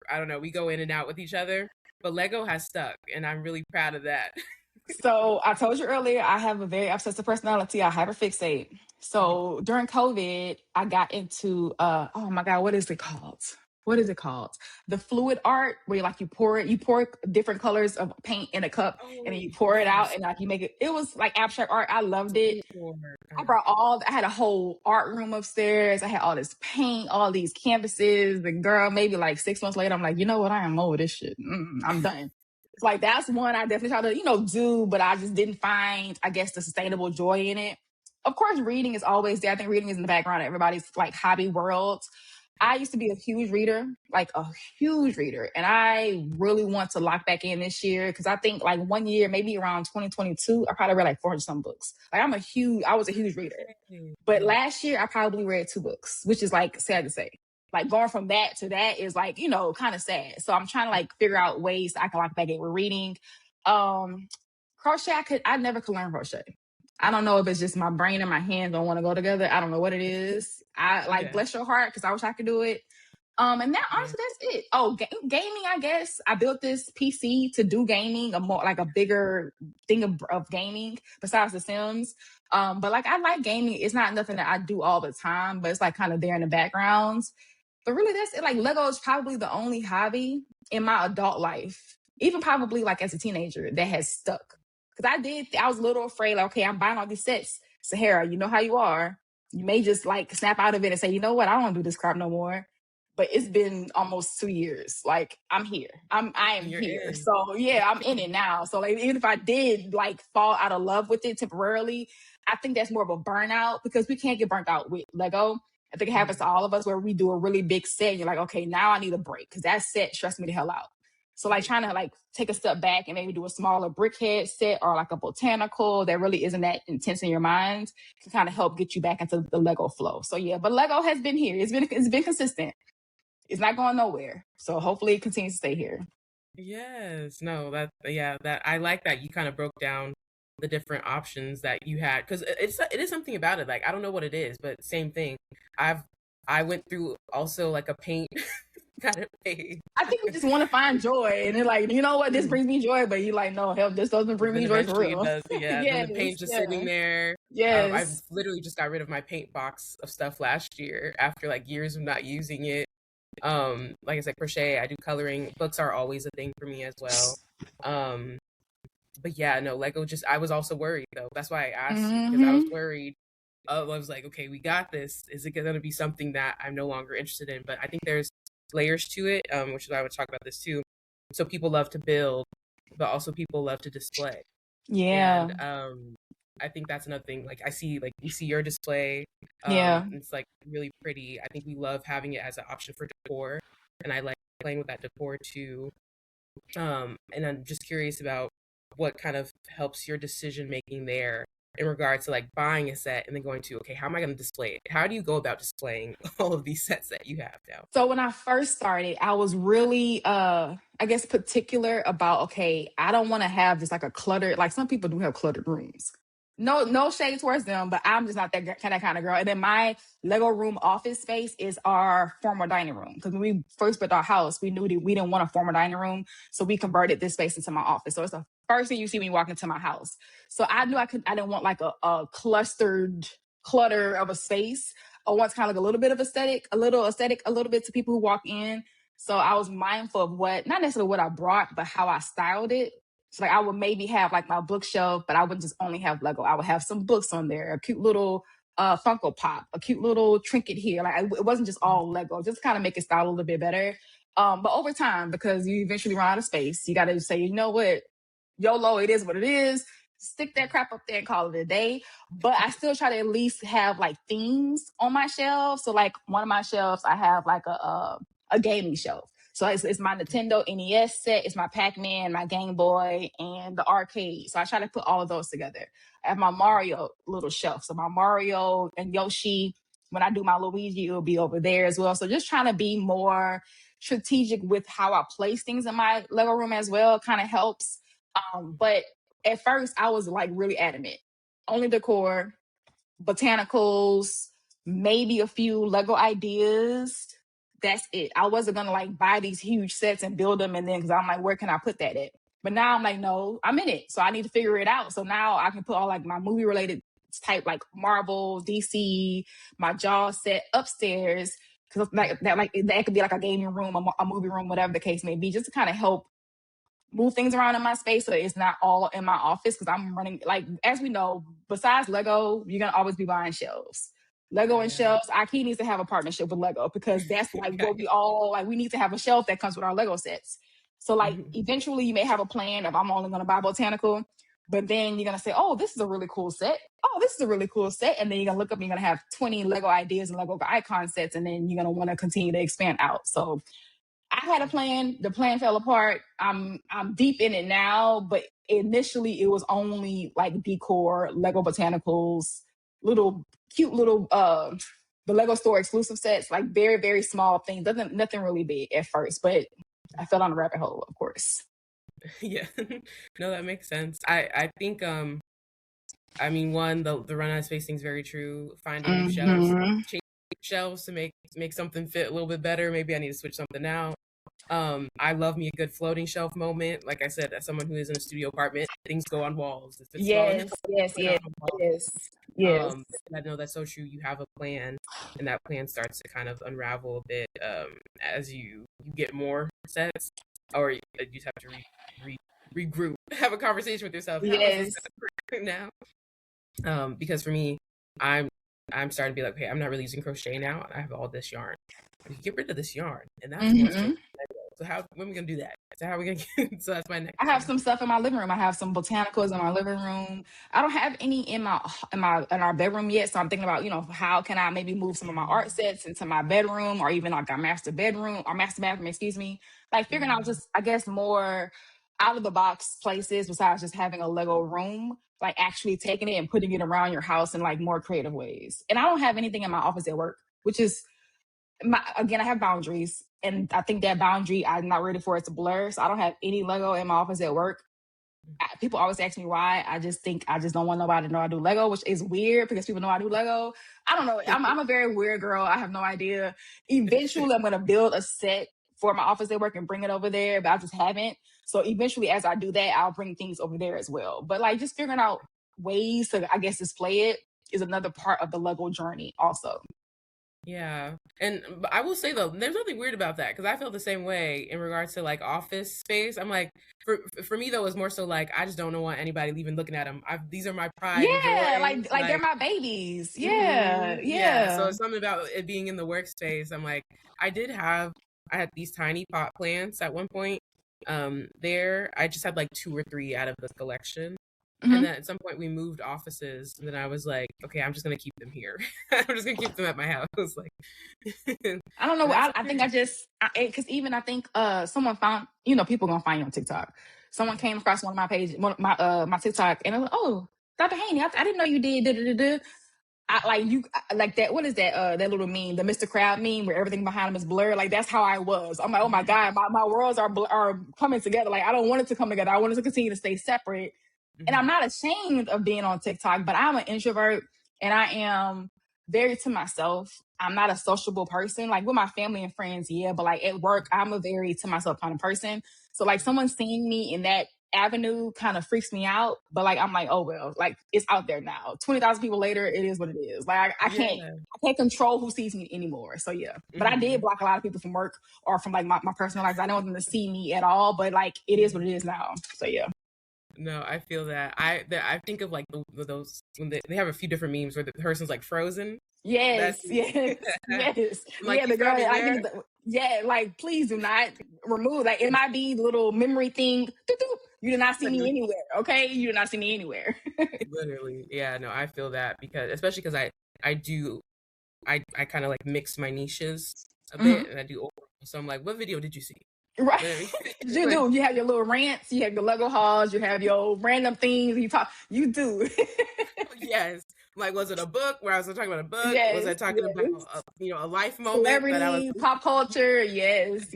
I don't know, we go in and out with each other, but Lego has stuck, and I'm really proud of that. So I told you earlier, I have a very obsessive personality. I hyperfixate. So during COVID, I got into oh my God, what is it called? What is it called? The fluid art where you pour different colors of paint in a cup and then Oh, you pour it out yes. and like you make it. It was like abstract art. I loved it. Sure. I had a whole art room upstairs. I had all this paint, all these canvases. And girl, maybe like 6 months later, I'm like, you know what? I am over this shit. I'm done. It's like, that's one I definitely try to, do, but I just didn't find, I guess, the sustainable joy in it. Of course, reading is always there. I think reading is in the background of everybody's like hobby world. I used to be a huge reader, like a huge reader. And I really want to lock back in this year because I think like one year, maybe around 2022, I probably read like 400 some books. Like I was a huge reader. But last year, I probably read 2 books, which is like sad to say. Like going from that to that is like, kind of sad. So I'm trying to like figure out ways I can lock back in with reading. Crochet, I never could learn crochet. I don't know if it's just my brain and my hands don't want to go together. I don't know what it is. I like, Yeah. bless your heart, because I wish I could do it. And that honestly, that's it. Oh, gaming, I guess. I built this PC to do gaming, a bigger thing of gaming besides The Sims. But like I like gaming. It's not nothing that I do all the time, but it's like kind of there in the background. But really, that's it. Like Lego is probably the only hobby in my adult life, even probably like as a teenager, that has stuck. Because I was a little afraid, like, okay, I'm buying all these sets. Sahara, you know how you are. You may just like snap out of it and say, you know what, I don't want to do this crap no more. But it's been almost 2 years. Like I'm here. I am You're here. in. So yeah, I'm in it now. So like even if I did like fall out of love with it temporarily, I think that's more of a burnout because we can't get burnt out with Lego. I think it happens to all of us where we do a really big set. And you're like, okay, now I need a break because that set stressed me the hell out. So like trying to like take a step back and maybe do a smaller brickhead set or like a botanical that really isn't that intense in your mind can kind of help get you back into the Lego flow. So yeah, but Lego has been here. It's been consistent. It's not going nowhere. So hopefully it continues to stay here. Yes, no, that I like that you kind of broke down the different options that you had, because it is something about it. Like I don't know what it is, but same thing. I went through also like a paint kind of phase. I think we just want to find joy, and then like, you know what, this brings me joy, but you like, no, help, this doesn't bring Then me joy for eventually it real. does, yeah. Then Yes, the paint just sitting yeah, there. I've yes. literally just got rid of my paint box of stuff last year after like years of not using it. Like I said, crochet, I do coloring. Books are always a thing for me as well. Um, but yeah, no, Lego just, I was also worried though. That's why I asked you, because I was Mm-hmm. worried. I was like, okay, we got this. Is it going to be something that I'm no longer interested in? But I think there's layers to it, which is why I would talk about this too. So people love to build, but also people love to display. Yeah, And I think that's another thing. Like I see, like we see your display. yeah. It's like really pretty. I think we love having it as an option for decor, and I like playing with that decor too. And I'm just curious about what kind of helps your decision making there in regard to like buying a set and then going to, okay, how am I going to display it? How do you go about displaying all of these sets that you have now? So when I first started, I was really I guess particular about, okay, I don't want to have just like a cluttered, like some people do have cluttered rooms. No shade towards them, but I'm just not that kind of girl. And then my Lego room office space is our former dining room. Because when we first built our house, we knew that we didn't want a former dining room. So we converted this space into my office. So it's the first thing you see when you walk into my house. So I knew I didn't want like a clustered clutter of a space. I want kind of like a little bit of aesthetic, a little bit to people who walk in. So I was mindful of not necessarily what I brought, but how I styled it. So like I would maybe have like my bookshelf, but I wouldn't just only have Lego. I would have some books on there, a cute little Funko Pop, a cute little trinket here. Like it wasn't just all Lego, just kind of make it style a little bit better. But over time, because you eventually run out of space, you got to say, you know what, YOLO, it is what it is. Stick that crap up there and call it a day. But I still try to at least have like themes on my shelf. So like one of my shelves, I have like a gaming shelf. So it's my Nintendo NES set, it's my Pac-Man, my Game Boy, and the arcade. So I try to put all of those together. I have my Mario little shelf. So my Mario and Yoshi, when I do my Luigi, it'll be over there as well. So just trying to be more strategic with how I place things in my Lego room as well kind of helps. But at first I was like really adamant. Only decor, botanicals, maybe a few Lego ideas. That's it. I wasn't gonna like buy these huge sets and build them and then because I'm like, where can I put that at? But now I'm like, no, I'm in it. So I need to figure it out. So now I can put all like my movie related type like Marvel, DC, my Jaw set upstairs. Cause that could be like a gaming room, a movie room, whatever the case may be, just to kind of help move things around in my space so it's not all in my office because I'm running like as we know, besides Lego, you're gonna always be buying shelves. Lego and Yeah. shelves, IKEA needs to have a partnership with Lego because that's like Okay. what we all like. We need to have a shelf that comes with our Lego sets. So like eventually you may have a plan of I'm only gonna buy botanical, but then you're gonna say, oh, this is a really cool set. Oh, this is a really cool set. And then you're gonna look up and you're gonna have 20 Lego ideas and Lego icon sets, and then you're gonna want to continue to expand out. So I had a plan. The plan fell apart. I'm deep in it now, but initially it was only like decor, Lego botanicals, little cute little the Lego store exclusive sets, like very very small things. Nothing really big at first, but I fell on a rabbit hole, of course. Yeah. No, that makes sense. I think I mean one, the run out of space thing is very true. Finding new shelves, Mm-hmm. changing shelves to make something fit a little bit better. Maybe I need to switch something out. I love me a good floating shelf moment. Like I said, as someone who is in a studio apartment, things go on walls. If it's small Yes, enough, yes, put it on yes, a wall. yes, yes. And I know that's so true. You have a plan, and that plan starts to kind of unravel a bit as you get more sets, or you just have to regroup, have a conversation with yourself. How is this Yes. right now? Because for me, I'm I'm starting to be like, okay, I'm not really using crochet now. I have all this yarn. You get rid of this yarn, and that's more space. Mm-hmm. So how when are we gonna do that? So how are we gonna get? So that's my next I have thing. some stuff in my living room. I have some botanicals in my living room. I don't have any in our bedroom yet. So I'm thinking about, how can I maybe move some of my art sets into my bedroom or even like our master bedroom or master bathroom, excuse me. Like figuring out Yeah, just I guess more out of the box places besides just having a Lego room, like actually taking it and putting it around your house in like more creative ways. And I don't have anything in my office at work, which is again, I have boundaries, and I think that boundary I'm not ready for it to blur. So I don't have any Lego in my office at work. People always ask me why. I just think I just don't want nobody to know I do Lego, which is weird because people know I do Lego. I don't know. I'm a very weird girl. I have no idea. Eventually, I'm gonna build a set for my office at work and bring it over there, but I just haven't. So eventually, as I do that, I'll bring things over there as well. But like just figuring out ways to, I guess, display it is another part of the Lego journey, also. yeah. And but I will say though, there's nothing weird about that because I feel the same way in regards to like office space. I'm like, for me though, it's more so like I just don't want anybody even looking at them. These are my pride and Yeah, joy. like they're my babies. Yeah, Yeah. yeah. So it's something about it being in the workspace. I'm like, I had these tiny pot plants at one point. There, I just had like two or three out of the collection. And then at some point we moved offices, and then I was like, okay, I'm just gonna keep them here. I'm just gonna keep them at my house. Like, I don't know. that's I think I just, because even I think someone found, people gonna find you on TikTok. Someone came across one of my pages, my TikTok, and I was like, oh, Dr. Haney, I didn't know you did. Like that. What is that? That little meme, the Mr. Crowd meme, where everything behind him is blurred. Like that's how I was. I'm like, oh my god, my worlds are coming together. Like I don't want it to come together. I want it to continue to stay separate. And I'm not ashamed of being on TikTok, but I'm an introvert, and I am very to myself. I'm not a sociable person. Like with my family and friends, yeah, but like at work, I'm a very to myself kind of person. So like someone seeing me in that avenue kind of freaks me out. But like I'm like, oh well, like it's out there now. 20,000 people later, it is what it is. Like I can't control who sees me anymore. So yeah. But I did block a lot of people from work or from like my personal life. I don't want them to see me at all. But like it is what it is now. So yeah. No, I feel that. I think of like those when they have a few different memes where the person's like frozen. Yes. Like, yeah, the girl. Like please do not remove. Like it might be little memory thing. You did not see me anywhere. Okay, you did not see me anywhere. Literally, yeah. No, I feel that because especially because I kind of like mix my niches a bit, and I do overall. So I'm like, what video did you see? Right. You do. You have your little rants, you have your Lego hauls, you have your random things you do. Yes. Like, was it a book where I was talking about a book? Yes, was I talking about a life moment? Celebrity, that I was pop culture. Yes.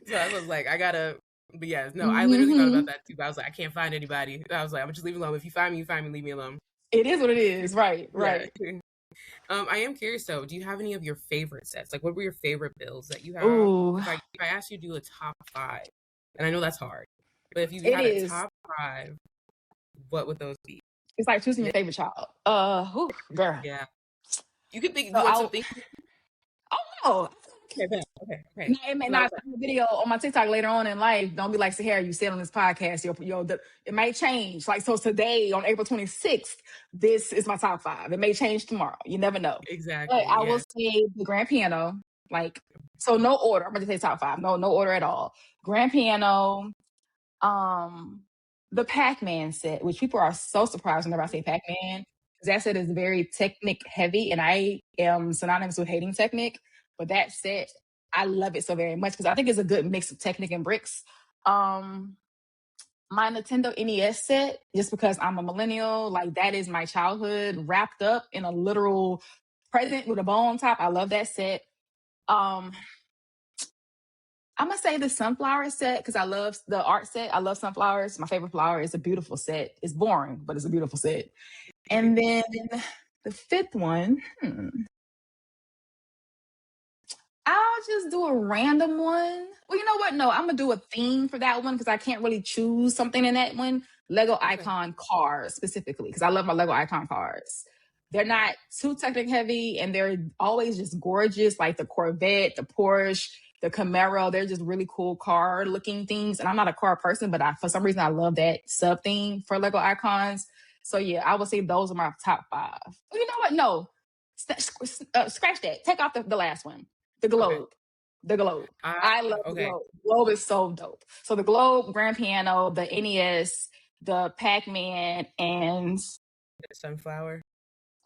So I was like, I gotta. But yes, no, I literally thought about that too. But I was like, I can't find anybody. I was like, I'm just leave me alone. If you find me, you find me. Leave me alone. It is what it is. Right. I am curious though. Do you have any of your favorite sets? Like, what were your favorite builds that you have? Ooh. If I asked you to do a top 5, and I know that's hard, but if you had a top 5, what would those be? It's like choosing your favorite child. Girl. Yeah. You could think. Something. Oh no. Okay. No, it may not be a video on my TikTok later on in life. Don't be like, Sahara, you said on this podcast, it might change. Like, so today on April 26th, this is my top 5. It may change tomorrow. You never know. Exactly. But I will say the grand piano, like, so no order. I'm going to say top 5. No order at all. Grand piano, the Pac-Man set, which people are so surprised whenever I say Pac-Man, because that set is very technique heavy, and I am synonymous with hating technique. But that set, I love it so very much because I think it's a good mix of technique and bricks. My Nintendo NES set, just because I'm a millennial, like that is my childhood wrapped up in a literal present with a bow on top. I love that set. I'm gonna say the sunflower set because I love the art set. I love sunflowers. My favorite flower. It's a beautiful set. It's boring, but it's a beautiful set. And then the 5th one, I'll just do a random one. Well, you know what? No, I'm gonna do a theme for that one because I can't really choose something in that one. Lego Icon cars specifically because I love my Lego Icon cars. They're not too technic heavy and they're always just gorgeous, like the Corvette, the Porsche, the Camaro. They're just really cool car looking things. And I'm not a car person, but for some reason I love that sub theme for Lego Icons. So yeah, I would say those are my top 5. Well, you know what? No, scratch that. Take off the last one. The globe. Okay. The globe. I love the globe. Globe is so dope. So the globe, grand piano, the NES, the Pac-Man, and the sunflower.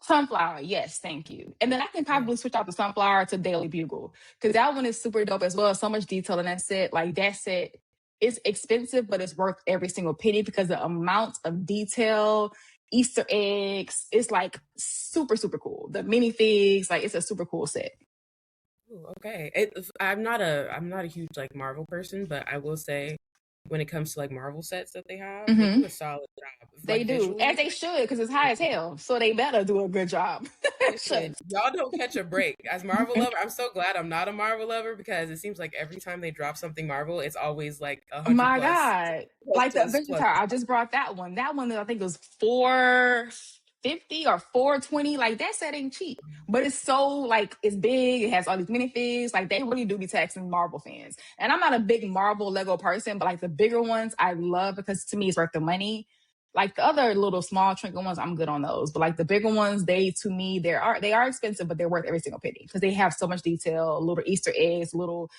Sunflower, yes, thank you. And then I can probably switch out the sunflower to Daily Bugle because that one is super dope as well. So much detail in that set. Like that set is expensive, but it's worth every single penny because the amount of detail, Easter eggs, it's like super, super cool. The minifigs, like it's a super cool set. Ooh, okay. I'm not a huge like Marvel person, but I will say when it comes to like Marvel sets that they have, they do a solid job. They do, visually. As they should, because it's high as hell. So they better do a good job. Y'all don't catch a break. As Marvel lover, I'm so glad I'm not a Marvel lover because it seems like every time they drop something Marvel, it's always like 100 my plus. God. Like the Adventure Tower, I just brought that one. That one I think was $450 or $420. Like that set ain't cheap. But it's so like it's big, it has all these minifigs. Like they really do be taxing Marvel fans. And I'm not a big Marvel Lego person, but like the bigger ones I love because to me it's worth the money. Like the other little small trinket ones, I'm good on those. But like the bigger ones, they are expensive, but they're worth every single penny because they have so much detail, little Easter eggs, a lot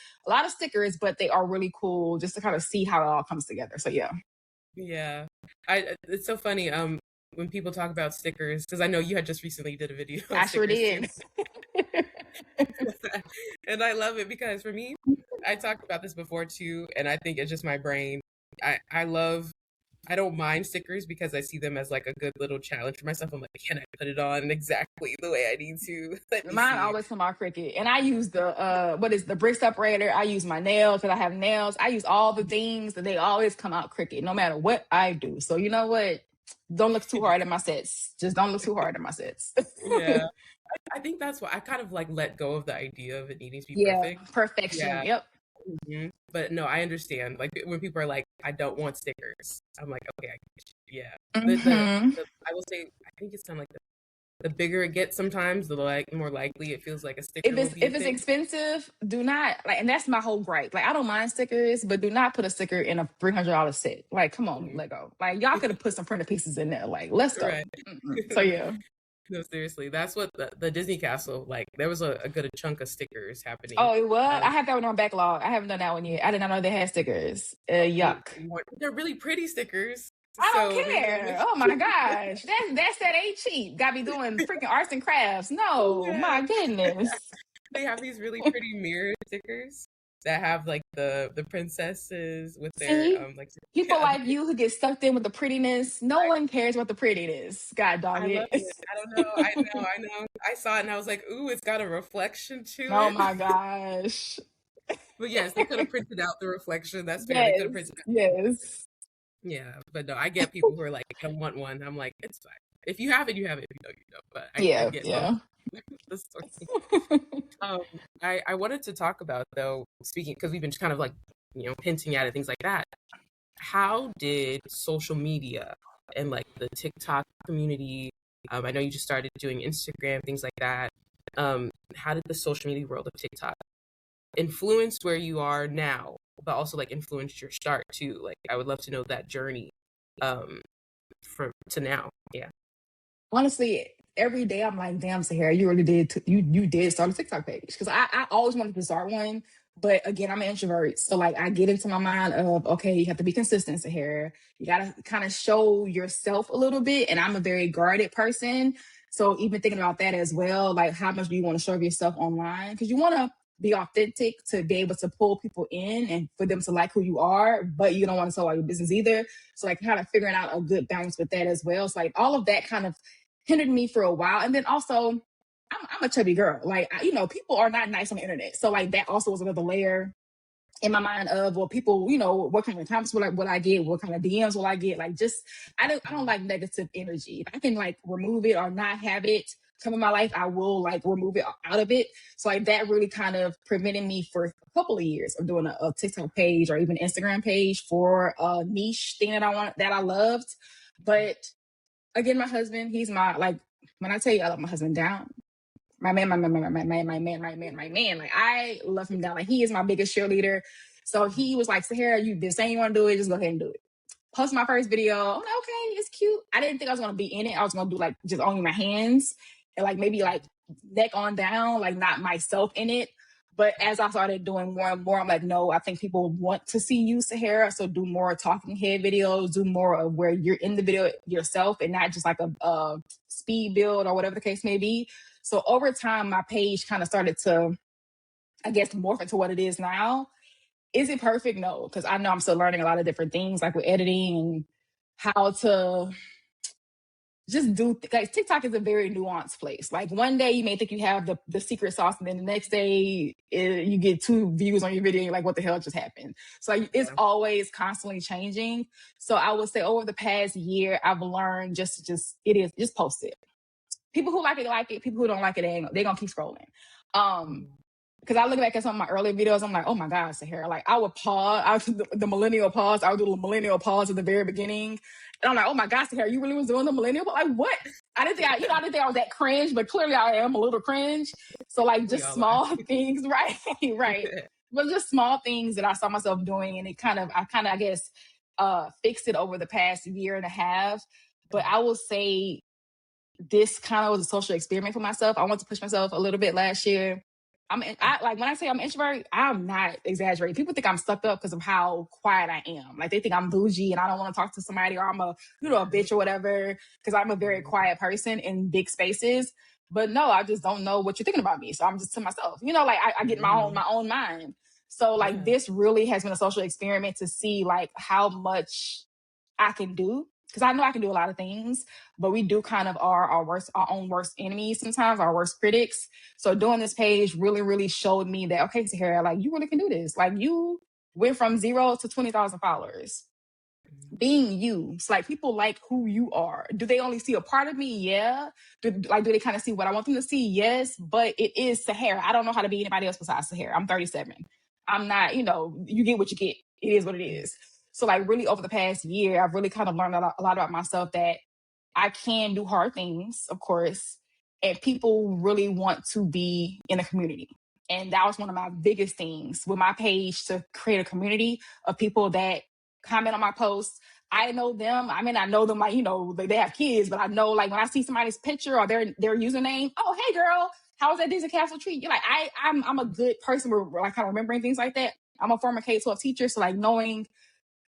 of stickers, but they are really cool just to kind of see how it all comes together. So yeah. Yeah. It's so funny. When people talk about stickers, because I know you had just recently did a video on I sure stickers too, did. and I love it because for me, I talked about this before too, and I think it's just my brain. I love. I don't mind stickers because I see them as like a good little challenge for myself. I'm like, can I put it on exactly the way I need to? Let me Mine see. always come out crooked. And I use the what is the brick separator. I use my nails because I have nails. I use all the things that they always come out crooked no matter what I do. So you know what? Don't look too hard at my sets. Just don't look too hard at my sets. Yeah, I think that's why I kind of like let go of the idea of it needing to be Yeah, perfect. perfection. Yeah. Yep. But no, I understand. Like when people are like, I don't want stickers. I'm like, okay, I get you. Yeah. Hmm. I will say, I think it's kind of like the bigger it gets sometimes, the more likely it feels like a If sticker will it's be a if it's thing. expensive, do not like, and that's my whole gripe. Like I don't mind stickers, but do not put a sticker in a $300 set. Like, come on, Mhm. Lego. Like y'all could have put some printed pieces in there. Like, let's go. Right. So yeah. No, seriously. That's what the Disney Castle, like, there was a good chunk of stickers happening. Oh, it was. Um, I have that one on backlog. I haven't done that one yet. I did not know they had stickers. Yuck. they're really pretty stickers. I So don't maybe I'll make care. Oh my gosh, that ain't cheap. Got me doing freaking arts and crafts. No, yeah. my goodness. They have these really pretty mirror stickers that have like the princesses with their See, like people yeah, like you who get sucked in with the prettiness. No one cares about the prettiness. God dog I love it. it. I don't know. I know. I saw it and I was like, ooh, it's got a reflection to Oh it. my gosh. But yes, they could have printed out the reflection. That's fair. They could have Yes, printed out. yes, Yeah, but no, I get people who are like, I don't want one. I'm like, it's fine. If you have it, you have it. If you don't, you don't. But I yeah, get both yeah. the story. Um, I wanted to talk about though, speaking because we've been kind of like, hinting at it, things like that. How did social media and like the TikTok community, I know you just started doing Instagram, things like that. How did the social media world of TikTok influence where you are now, but also like influence your start too? Like I would love to know that journey um from to now. Yeah. Honestly, every day I'm like, damn, Sahara, you really did. You did start a TikTok page because I always wanted to start one, but again, I'm an introvert, so like I get into my mind of okay, you have to be consistent, Sahara. You gotta kind of show yourself a little bit, and I'm a very guarded person, so even thinking about that as well, like how much do you want to show of yourself online? Because you want to be authentic to be able to pull people in and for them to like who you are, but you don't want to sell all your business either. So like kind of figuring out a good balance with that as well. So like all of that kind of hindered me for a while. And then also, I'm a chubby girl. Like, people are not nice on the internet. So, like, that also was another layer in my mind of, well, people, what kind of comments will I get? What kind of DMs will I get? Like, just, I don't like negative energy. If I can, like, remove it or not have it come in my life, I will, like, remove it out of it. So, like, that really kind of prevented me for a couple of years of doing a TikTok page or even Instagram page for a niche thing that I loved. But again, my husband, he's my like when I tell you I love my husband down. My man, my man, my man, my man, my man, my man, my man. Like I love him down. Like he is my biggest cheerleader. So he was like, Sahara, you've been saying you want to do it, just go ahead and do it. Post my first video. I'm like, okay, it's cute. I didn't think I was gonna be in it. I was gonna do like just only my hands and like maybe like neck on down, like not myself in it. But as I started doing more and more, I'm like, no, I think people want to see you, Sahara. So do more talking head videos, do more of where you're in the video yourself and not just like a speed build or whatever the case may be. So over time, my page kind of started to, I guess, morph into what it is now. Is it perfect? No, because I know I'm still learning a lot of different things, like with editing and how to just do like TikTok is a very nuanced place. Like one day you may think you have the secret sauce, and then the next day you get 2 views on your video. And you're like, what the hell just happened? So like, it's Yeah. always constantly changing. So I would say over the past year, I've learned just post it. People who like it. People who don't like it, they're gonna keep scrolling. Because I look back at some of my earlier videos, I'm like, oh my God, Sahara. Like I would pause, the millennial pause. I would do the millennial pause at the very beginning. And I'm like, oh my God, Sahara, you really was doing the millennial? But like, what? I didn't think I was that cringe, but clearly I am a little cringe. So like We just all are. small things, right? Right. But just small things that I saw myself doing. And I guess, fixed it over the past year and a half. But I will say this kind of was a social experiment for myself. I wanted to push myself a little bit last year. like when I say I'm introverted, I'm not exaggerating. People think I'm stuck up because of how quiet I am. Like they think I'm bougie and I don't want to talk to somebody, or I'm a bitch or whatever, because I'm a very quiet person in big spaces. But no, I just don't know what you're thinking about me. So I'm just to myself. Like I get my own mind. So like this really has been a social experiment to see like how much I can do. Because I know I can do a lot of things, but we do kind of are our own worst enemies sometimes, our worst critics. So doing this page really, really showed me that, okay, Sahara, like you really can do this. Like you went from 0 to 20,000 followers. Being you. It's like people like who you are. Do they only see a part of me? Yeah. Do they kind of see what I want them to see? Yes. But it is Sahara. I don't know how to be anybody else besides Sahara. I'm 37. I'm not, you get what you get. It is what it is. So like really over the past year, I've really kind of learned a lot about myself, that I can do hard things, of course, and people really want to be in a community. And that was one of my biggest things with my page, to create a community of people that comment on my posts. I know them. I mean, I know them like, they have kids, but I know like when I see somebody's picture or their username, oh, hey girl, how was that Disney Castle treat? You're like, I'm a good person with like kind of remembering things like that. I'm a former K-12 teacher. So like knowing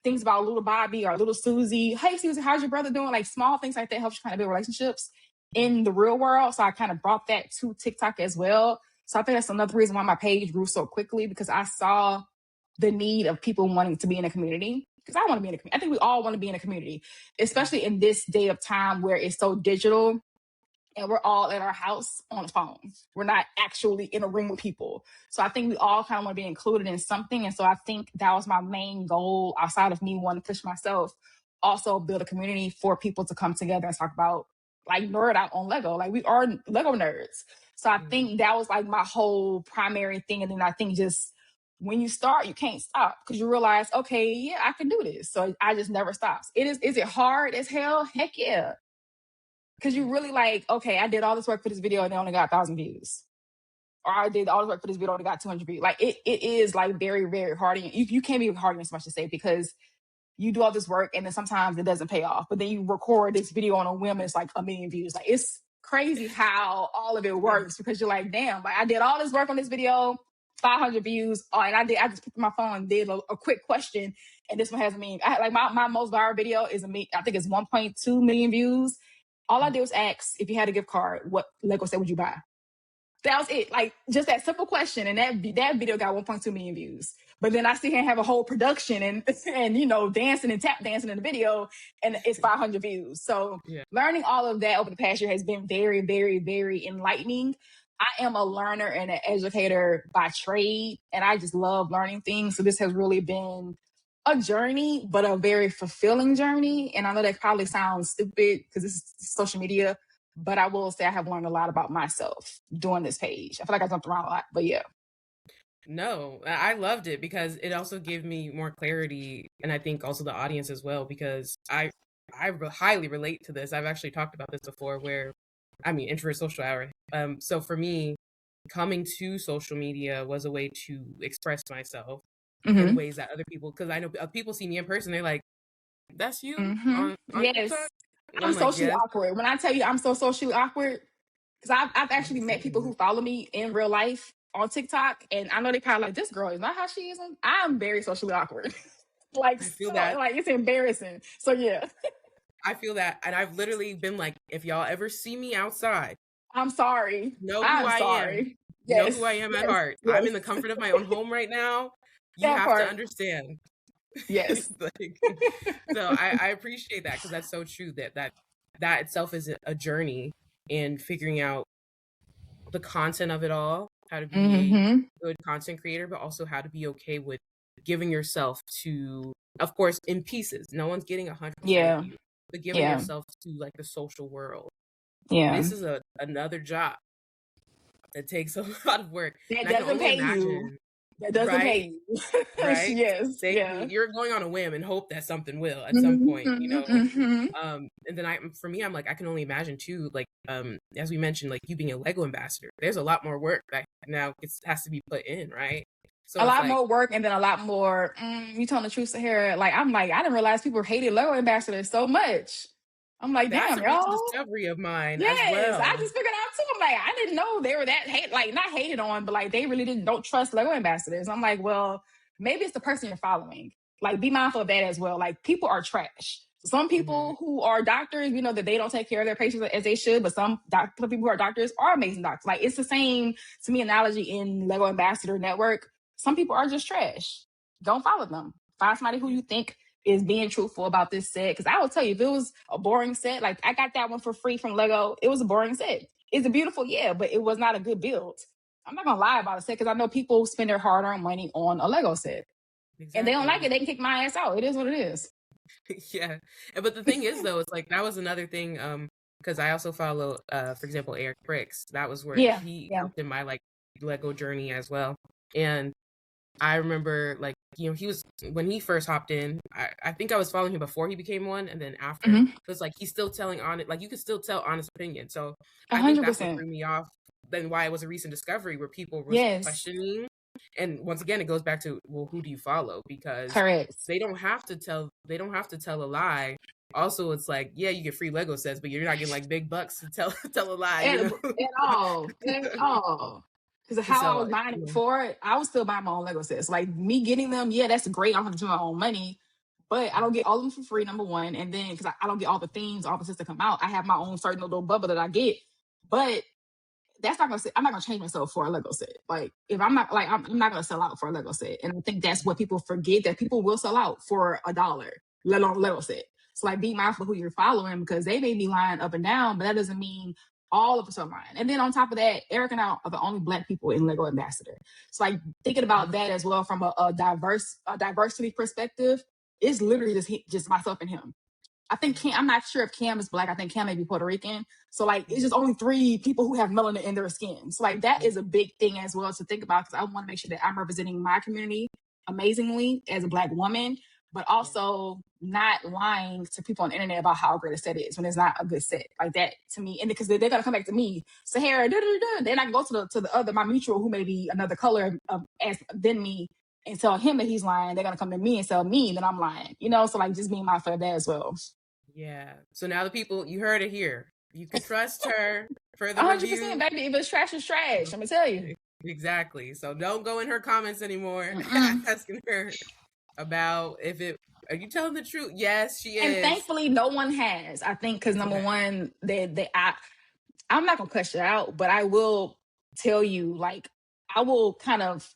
things about little Bobby or little Susie. Hey, Susie, how's your brother doing? Like small things like that helps you kind of build relationships in the real world. So I kind of brought that to TikTok as well. So I think that's another reason why my page grew so quickly, because I saw the need of people wanting to be in a community. Because I want to be in a community. I think we all want to be in a community, especially in this day of time where it's so digital and we're all at our house on the phone. We're not actually in a room with people. So I think we all kind of want to be included in something. And so I think that was my main goal, outside of me wanting to push myself, also build a community for people to come together and talk about, like, nerd out on Lego. Like, we are Lego nerds. So I think that was like my whole primary thing. And then I think just when you start, you can't stop, because you realize, okay, yeah, I can do this. So I just never stops. Is it hard as hell? Heck yeah. Because you really like, okay, I did all this work for this video and they only got 1,000 views. Or I did all this work for this video and only got 200 views. Like it is like very, very hard. And you can't be hard as much to say, because you do all this work and then sometimes it doesn't pay off. But then you record this video on a whim and it's like 1 million views. Like it's crazy how all of it works, because you're like, damn, like I did all this work on this video, 500 views. And I just picked up my phone and did a quick question. And this one has like my most viral video is I think it's 1.2 million views. All I did was ask, if you had a gift card, what Lego set would you buy? That was it. Like just that simple question. And that video got 1.2 million views. But then I still can't have a whole production and dancing and tap dancing in the video, and it's 500 views. So learning all of that over the past year has been very, very, very enlightening. I am a learner and an educator by trade, and I just love learning things. So this has really been a journey, but a very fulfilling journey. And I know that probably sounds stupid because this is social media, but I will say I have learned a lot about myself doing this page. I feel like I jumped around a lot, but yeah. No, I loved it because it also gave me more clarity, and I think also the audience as well, because I highly relate to this. I've actually talked about this before, where introvert social hour. So for me, coming to social media was a way to express myself in ways that other people, because I know people see me in person, they're like, "That's you." On yes, TikTok? I'm socially awkward. When I tell you I'm so socially awkward, because I've actually met people who follow me in real life on TikTok, and I know they probably like, this girl is not how she is. I'm very socially awkward. Like, I feel that. Like, it's embarrassing. So yeah. I feel that, and I've literally been like, if y'all ever see me outside, I'm sorry. Know who I am. Yes. Know who I am at heart. Yes. I'm in the comfort of my own home right now. You have to understand. Yes. So I appreciate that, because that's so true. That itself is a journey in figuring out the content of it all, how to be a good content creator, but also how to be okay with giving yourself to, of course, in pieces. No one's getting 100% of you, but giving yourself to like the social world. Yeah, this is another job that takes a lot of work. That doesn't pay you. That doesn't pay you. Right? Yes. You're going on a whim and hope that something will at some point, And then for me, I'm like, I can only imagine too, like, as we mentioned, like you being a Lego ambassador, there's a lot more work that now has to be put in, right? So a lot more work, and then a lot more, you telling the truth, Sahara. Like, I'm like, I didn't realize people hated Lego ambassadors so much. I'm like, damn, y'all. That's a discovery of mine as well. I just figured out too. I'm like, I didn't know they were that not hated on, but like they really don't trust Lego ambassadors. I'm like, well, maybe it's the person you're following. Like, be mindful of that as well. Like, people are trash. Some people who are doctors, we know that they don't take care of their patients as they should, but some people who are doctors are amazing doctors. Like, it's the same, to me, analogy in Lego Ambassador Network. Some people are just trash. Don't follow them. Find somebody who you think is being truthful about this set. Because I will tell you, if it was a boring set, like I got that one for free from Lego, it was a boring set. It's a beautiful, yeah, but it was not a good build. I'm not going to lie about a set because I know people spend their hard-earned money on a Lego set. Exactly. And they don't like it, they can kick my ass out. It is what it is. Yeah. But the thing is, though, it's like that was another thing, because I also follow, for example, Eric Bricks. That was where he helped in my like Lego journey as well. And I remember, like, you know, he was, when he first hopped in, I think I was following him before he became one, and then after. So it's like he's still telling on it, like you could still tell honest opinion. So I think that's what threw me off. Then why it was a recent discovery where people were questioning. And once again, it goes back to, well, who do you follow? Because they don't have to tell a lie. Also, it's like, yeah, you get free Lego sets, but you're not getting like big bucks to tell a lie. At all. Because how I was buying it before, I was still buying my own Lego sets. Like, me getting them, yeah, that's great. I'm going to do my own money. But I don't get all of them for free, number one. And then, because I don't get all the themes, all the sets that come out, I have my own certain little bubble that I get. But that's not gonna. I'm not gonna change myself for a Lego set. Like, if I'm not gonna sell out for a Lego set. And I think that's what people forget, that people will sell out for $1, let alone a Lego set. So like, be mindful of who you're following, because they may be lying up and down, but that doesn't mean all of us are lying. And then on top of that, Eric and I are the only Black people in Lego Ambassador. So like, thinking about that as well from a diversity perspective, it's literally just myself and him. I think I'm not sure if Cam is Black. I think Cam may be Puerto Rican. So like, it's just only 3 people who have melanin in their skin. So like, that is a big thing as well to think about, because I want to make sure that I'm representing my community amazingly as a Black woman, but also not lying to people on the internet about how great a set is when it's not a good set. Like, that to me, and because they're gonna come back to me, Sahara, then I can go to the other, my mutual, who may be another color than me, and tell him that he's lying. They're gonna come to me and tell me that I'm lying. You know, so like, just being mindful of that as well. Yeah. So now the people, you heard it here. You can trust her for the 100%, review. baby. If it's trash, it's trash. I'm gonna tell you. Exactly. So don't go in her comments anymore asking her about are you telling the truth? Yes, she is. And thankfully, no one has. I think because number one, I'm not gonna cuss you out, but I will tell you, like, I will kind of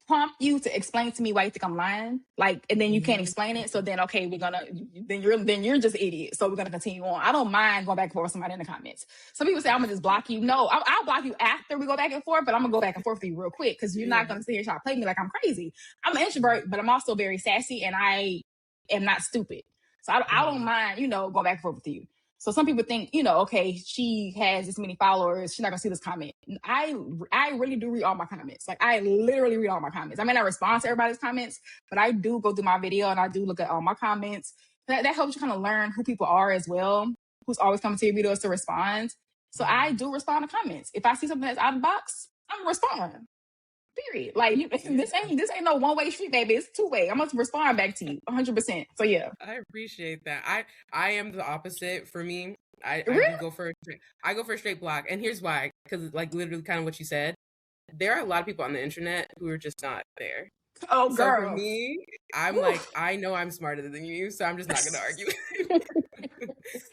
prompt you to explain to me why you think I'm lying, like, and then you can't explain it. So then, okay, then you're just an idiot. So we're gonna continue on. I don't mind going back and forth with somebody in the comments. Some people say I'm gonna just block you. No, I'll block you after we go back and forth, but I'm gonna go back and forth with you real quick, because you're not gonna sit here and try to play me like I'm crazy. I'm an introvert, but I'm also very sassy, and I am not stupid. So I don't mind, going back and forth with you. So some people think, okay, she has this many followers, she's not gonna see this comment. I really do read all my comments. Like, I literally read all my comments. I may not respond to everybody's comments, but I do go through my video and I do look at all my comments. That helps you kind of learn who people are as well, who's always coming to your videos to respond. So I do respond to comments. If I see something that's out of the box, I'm gonna respond. Period. Like, this ain't no one-way street, baby. It's two-way. I'm gonna respond back to you 100%. So yeah, I appreciate that. I am the opposite. For me, I really? go for a straight block, and here's why. Because like, literally kind of what you said, there are a lot of people on the internet who are just not there. Oh, so girl. For me, I'm like, I know I'm smarter than you, so I'm just not gonna argue.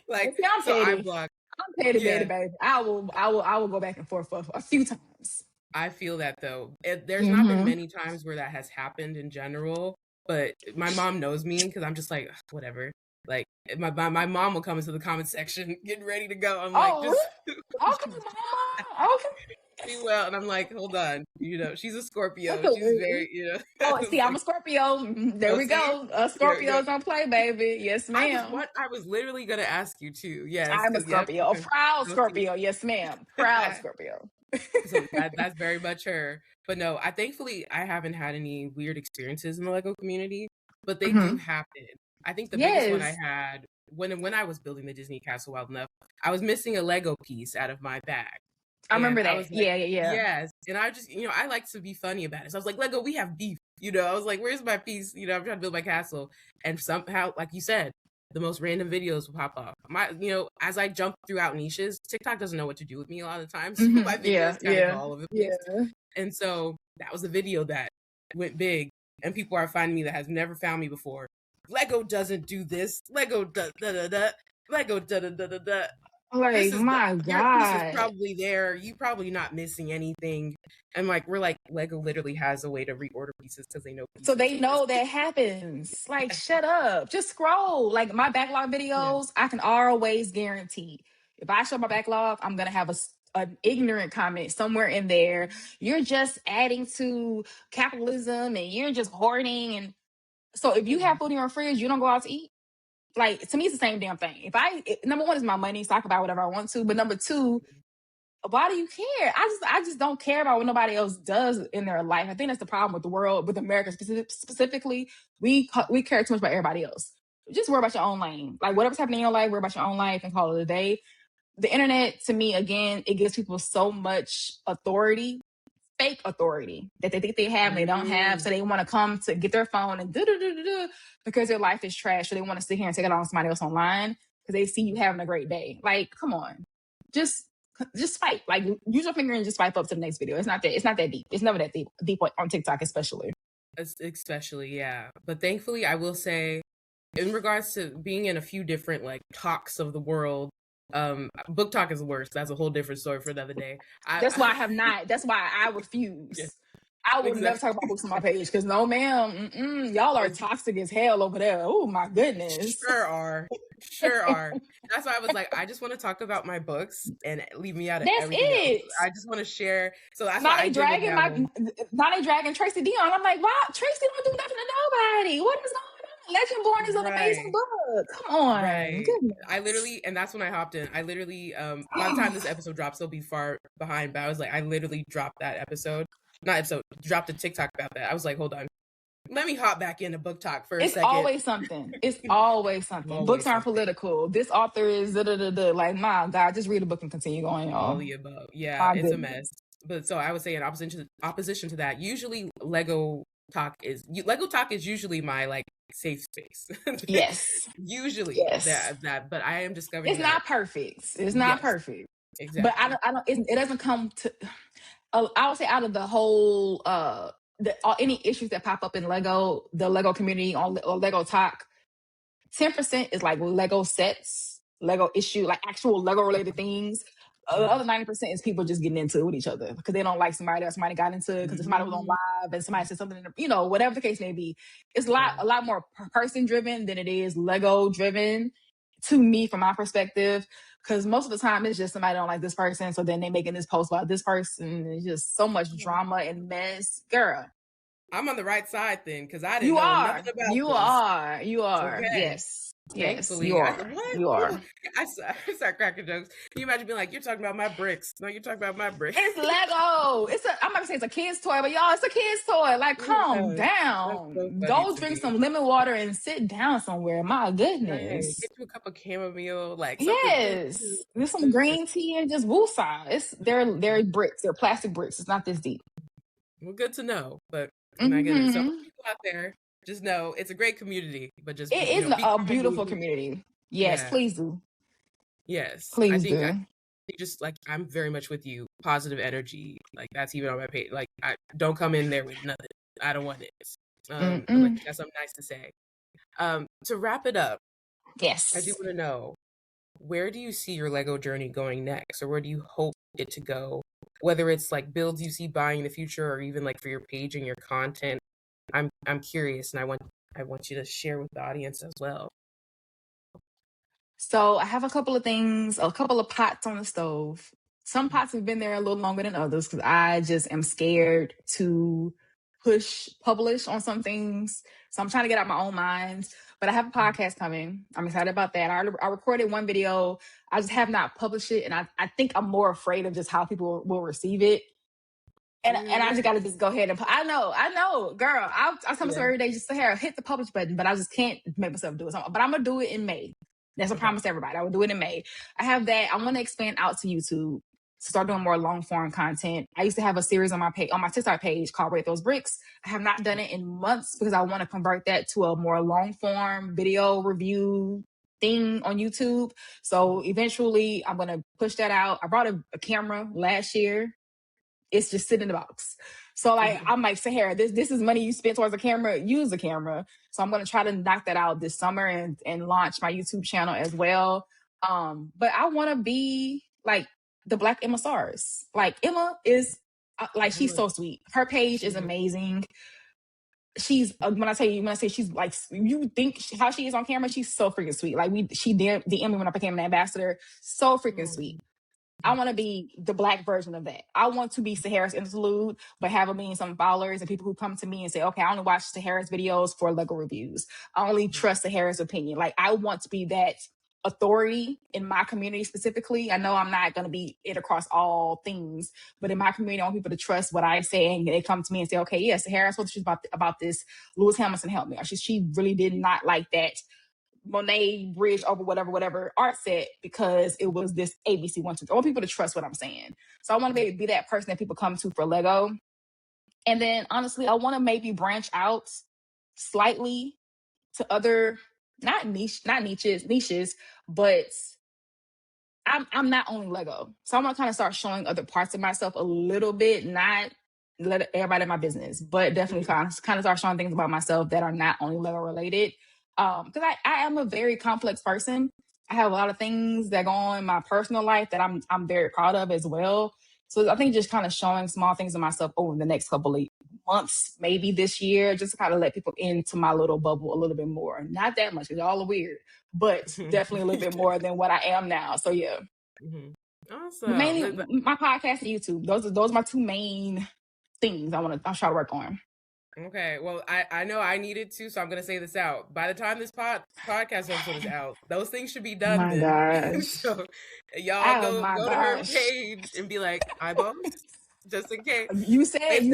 Like, so I block. I'm petty, baby. I will go back and forth for a few times. I feel that though. There's not been many times where that has happened in general, but my mom knows me, because I'm just like, whatever. Like, my mom will come into the comment section getting ready to go. I'm like, okay, mama. Okay. Well, and I'm like, hold on, she's a Scorpio. She's very, see, I'm a Scorpio. There we go. Scorpios don't play, baby. Yes, ma'am. I was literally gonna ask you too. Yes, I'm a Scorpio. A proud Scorpio. Yes, ma'am. Proud Scorpio. So that's very much her. But no, thankfully I haven't had any weird experiences in the Lego community, but they do happen. I think the biggest one I had when I was building the Disney Castle Wild Enough, I was missing a Lego piece out of my bag. I remember that. Like, yeah. Yes. And I just, I like to be funny about it. So I was like, Lego, we have beef. I was like, where's my piece? I'm trying to build my castle. And somehow, like you said, the most random videos will pop up. As I jump throughout niches, TikTok doesn't know what to do with me a lot of times. So my videos kind of go all over the place. And so that was a video that went big, and people are finding me that has never found me before. Lego doesn't do this. Lego da da da da. Lego da da da da da. Like, my God. Your piece is probably there. You probably not missing anything. And like, we're like, Lego literally has a way to reorder pieces because they know. So they know that happens. Like, shut up. Just scroll. Like, my backlog videos, I can always guarantee. If I show my backlog, I'm going to have an ignorant comment somewhere in there. You're just adding to capitalism and you're just hoarding. And so if you have food in your fridge, you don't go out to eat. Like, to me, it's the same damn thing. Number one is my money, so I can buy whatever I want to. But number two, why do you care? I just don't care about what nobody else does in their life. I think that's the problem with the world, with America specifically. We care too much about everybody else. Just worry about your own lane. Like, whatever's happening in your life, worry about your own life and call it a day. The internet, to me, again, it gives people so much authority, fake authority, that they think they have and they don't have. So they want to come to get their phone and do because their life is trash. So they want to sit here and take it on somebody else online because they see you having a great day. Like, come on, just swipe. Like, use your finger and just swipe up to the next video. It's not that deep. It's never that deep on TikTok, especially. Yeah. But thankfully, I will say, in regards to being in a few different like talks of the world, book talk is the worst. That's a whole different story for another day. That's why I refuse. Yeah. I would never talk about books on my page because no, ma'am, y'all are toxic as hell over there. Oh my goodness, sure are. That's why I was like, I just want to talk about my books and leave me out of everything else. I just want to share. So that's why not dragging Tracy Dion. I'm like, wow, Tracy don't do nothing to nobody. What is going on? Legendborn is an amazing book. Come on. Right. I literally, and that's when I hopped in. I literally, by the time this episode drops, it'll be far behind. But I was like, I literally dropped that dropped a TikTok about that. I was like, hold on. Let me hop back into book talk for a second. It's always something. Books aren't political. This author is da-da-da-da. Like, my God, just read a book and continue going, y'all. All the above. Yeah, it's a mess. But so I would say in opposition to that, usually Lego talk is usually my like safe space. Yes. Usually that, but I am discovering it's not perfect. It's not perfect. Exactly. But I don't it doesn't come to I would say out of the whole any issues that pop up in the Lego community on Lego talk, 10% is like Lego sets, Lego issue, like actual Lego related things. The other 90% is people just getting into it with each other because they don't like somebody, or somebody got into it because somebody was on live and somebody said something, whatever the case may be. It's a lot more person driven than it is Lego driven to me, from my perspective, because most of the time it's just somebody don't like this person, so then they making this post about this person. It's just so much drama and mess. Girl, I'm on the right side then, because I didn't know nothing about this. You are. Okay. Yes. Thankfully, you are. You are. I start cracking jokes. Can you imagine being like, you're talking about my bricks? No, you're talking about my bricks. It's Lego. I'm not gonna say it's a kid's toy, but y'all, it's a kid's toy. Like, calm down. So go drink some lemon water and sit down somewhere. My goodness. Get you a cup of chamomile, like yes. There's some green tea and just woosah. They're bricks. They're plastic bricks. It's not this deep. Well, good to know. But my goodness, so people out there, just know it's a great community, but just it is a beautiful community. Yes, please do. Yes, please do. I just like, I'm very much with you. Positive energy, like that's even on my page. Like, I don't come in there with nothing. I don't want it. Like, that's something nice to say. To wrap it up, yes, I do want to know, where do you see your Lego journey going next, or where do you hope it to go? Whether it's like builds you see buying in the future, or even like for your page and your content. I'm curious, and I want you to share with the audience as well. So I have a couple of things, a couple of pots on the stove. Some pots have been there a little longer than others because I just am scared to publish on some things. So I'm trying to get out my own mind. But I have a podcast coming. I'm excited about that. I recorded one video. I just have not published it. And I think I'm more afraid of just how people will receive it. And I just got to just go ahead and I know, girl. I'll tell myself every day, just Sahara, hit the publish button, but I just can't make myself do it. But I'm going to do it in May. That's a promise to everybody. I will do it in May. I have that. I want to expand out to YouTube, start doing more long form content. I used to have a series on my TikTok page called Rate Those Bricks. I have not done it in months because I want to convert that to a more long form video review thing on YouTube. So eventually I'm going to push that out. I brought a camera last year. It's just sitting in the box. So like, I'm like, Sahara, this is money you spent towards a camera. Use a camera. So I'm going to try to knock that out this summer and launch my YouTube channel as well. But I want to be like the Black Emma Stars. Like Emma is like, she's so sweet. Her page is amazing. She's when I say she's like, you think how she is on camera, she's so freaking sweet. Like she DM'd me when I became an ambassador. So freaking sweet. I want to be the Black version of that. I want to be Sahara's interlude, but have 1,000,000 followers and people who come to me and say, okay, I only watch Sahara's videos for Lego reviews. I only trust Sahara's opinion. Like, I want to be that authority in my community specifically. I know I'm not going to be it across all things, but in my community, I want people to trust what I say, and they come to me and say, okay, yeah, Sahara spoke to you about this. Lewis Hamilton helped me. Or she really did not like that Monet bridge over whatever art set because it was this ABC 1, 2, 3. I want people to trust what I'm saying. So I want to be that person that people come to for Lego. And then honestly, I want to maybe branch out slightly to other, not niches, but I'm not only Lego. So I'm gonna kind of start showing other parts of myself a little bit, not let everybody in my business, but definitely kind of start showing things about myself that are not only Lego related. Because I am a very complex person. I have a lot of things that go on in my personal life that I'm very proud of as well. So I think just kind of showing small things of myself over the next couple of months, maybe this year, just to kind of let people into my little bubble a little bit more. Not that much, because y'all are weird, but definitely a little bit more than what I am now. So yeah. Awesome. But mainly my podcast and YouTube. Those are my two main things I'll try to work on. Okay, well, I know I needed to, so I'm gonna say this out. By the time this podcast episode is out, those things should be done. My then. gosh. So y'all go to her page and be like, eyeballs, just in case. You said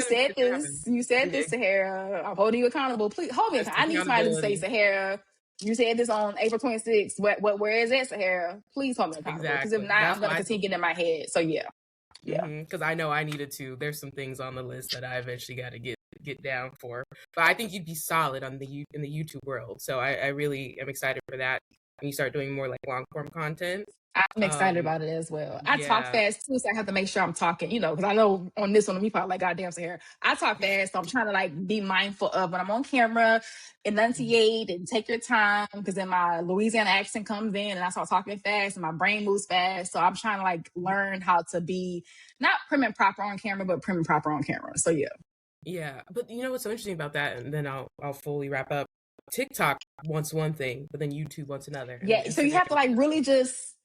this, Sahara. I'm holding you accountable. Please hold me. I need somebody to say, Sahara, you said this on April 26th. Where is that, Sahara? Please hold me accountable. Because if not, I'm gonna continue getting in my head. So yeah. Because I know I needed to. There's some things on the list that I eventually got to get down for. But I think you'd be solid in the YouTube world. So I really am excited for that. When you start doing more like long form content. I'm excited about it as well. I talk fast too, so I have to make sure I'm talking, because I know on this one, we probably like, goddamn, Sahara. I talk fast, so I'm trying to like be mindful of when I'm on camera, enunciate and take your time, because then my Louisiana accent comes in and I start talking fast and my brain moves fast. So I'm trying to like learn how to be not prim and proper on camera, but prim and proper on camera. So yeah. Yeah, but you know what's so interesting about that, and then I'll fully wrap up. TikTok wants one thing, but then YouTube wants another. Yeah, so you have to like really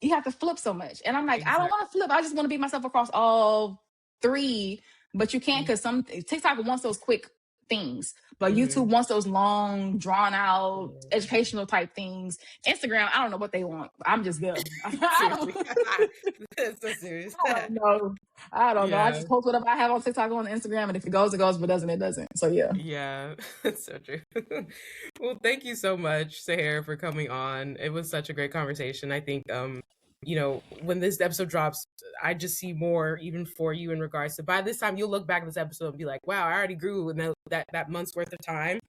you have to flip so much. And I'm like, exactly. I don't want to flip. I just want to be myself across all three. But you can't, because TikTok wants those quick things, but YouTube wants those long, drawn out, educational type things. Instagram, I don't know what they want. I'm just good. That's so serious. I don't know. I just post whatever I have on TikTok on Instagram, and if it goes, it goes. If it doesn't, it doesn't. So yeah. Yeah, that's so true. Well, thank you so much, Sahara, for coming on. It was such a great conversation. I think when this episode drops, I just see more even for you in regards to, by this time you'll look back at this episode and be like, wow, I already grew in that month's worth of time.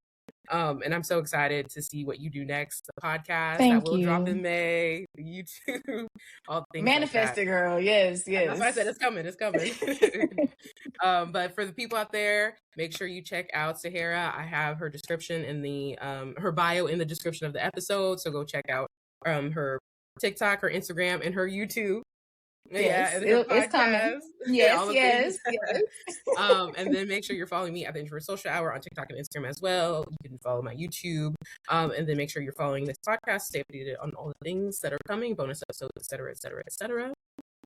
And I'm so excited to see what you do next. The podcast that will drop in May, the YouTube, all things Manifest like it, girl. Yes. That's why I said it's coming. But for the people out there, make sure you check out Sahara. I have her description in the her bio in the description of the episode. So go check out her TikTok, her Instagram, and her YouTube. Yes, it's coming. Yes. And then make sure you're following me at the Introvert Social Hour on TikTok and Instagram as well. You can follow my YouTube. And then make sure you're following this podcast, stay updated on all the things that are coming, bonus episodes, etc.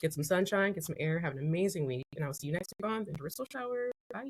Get some sunshine, get some air, have an amazing week. And I'll see you next week on the Introvert Social Hour. Bye.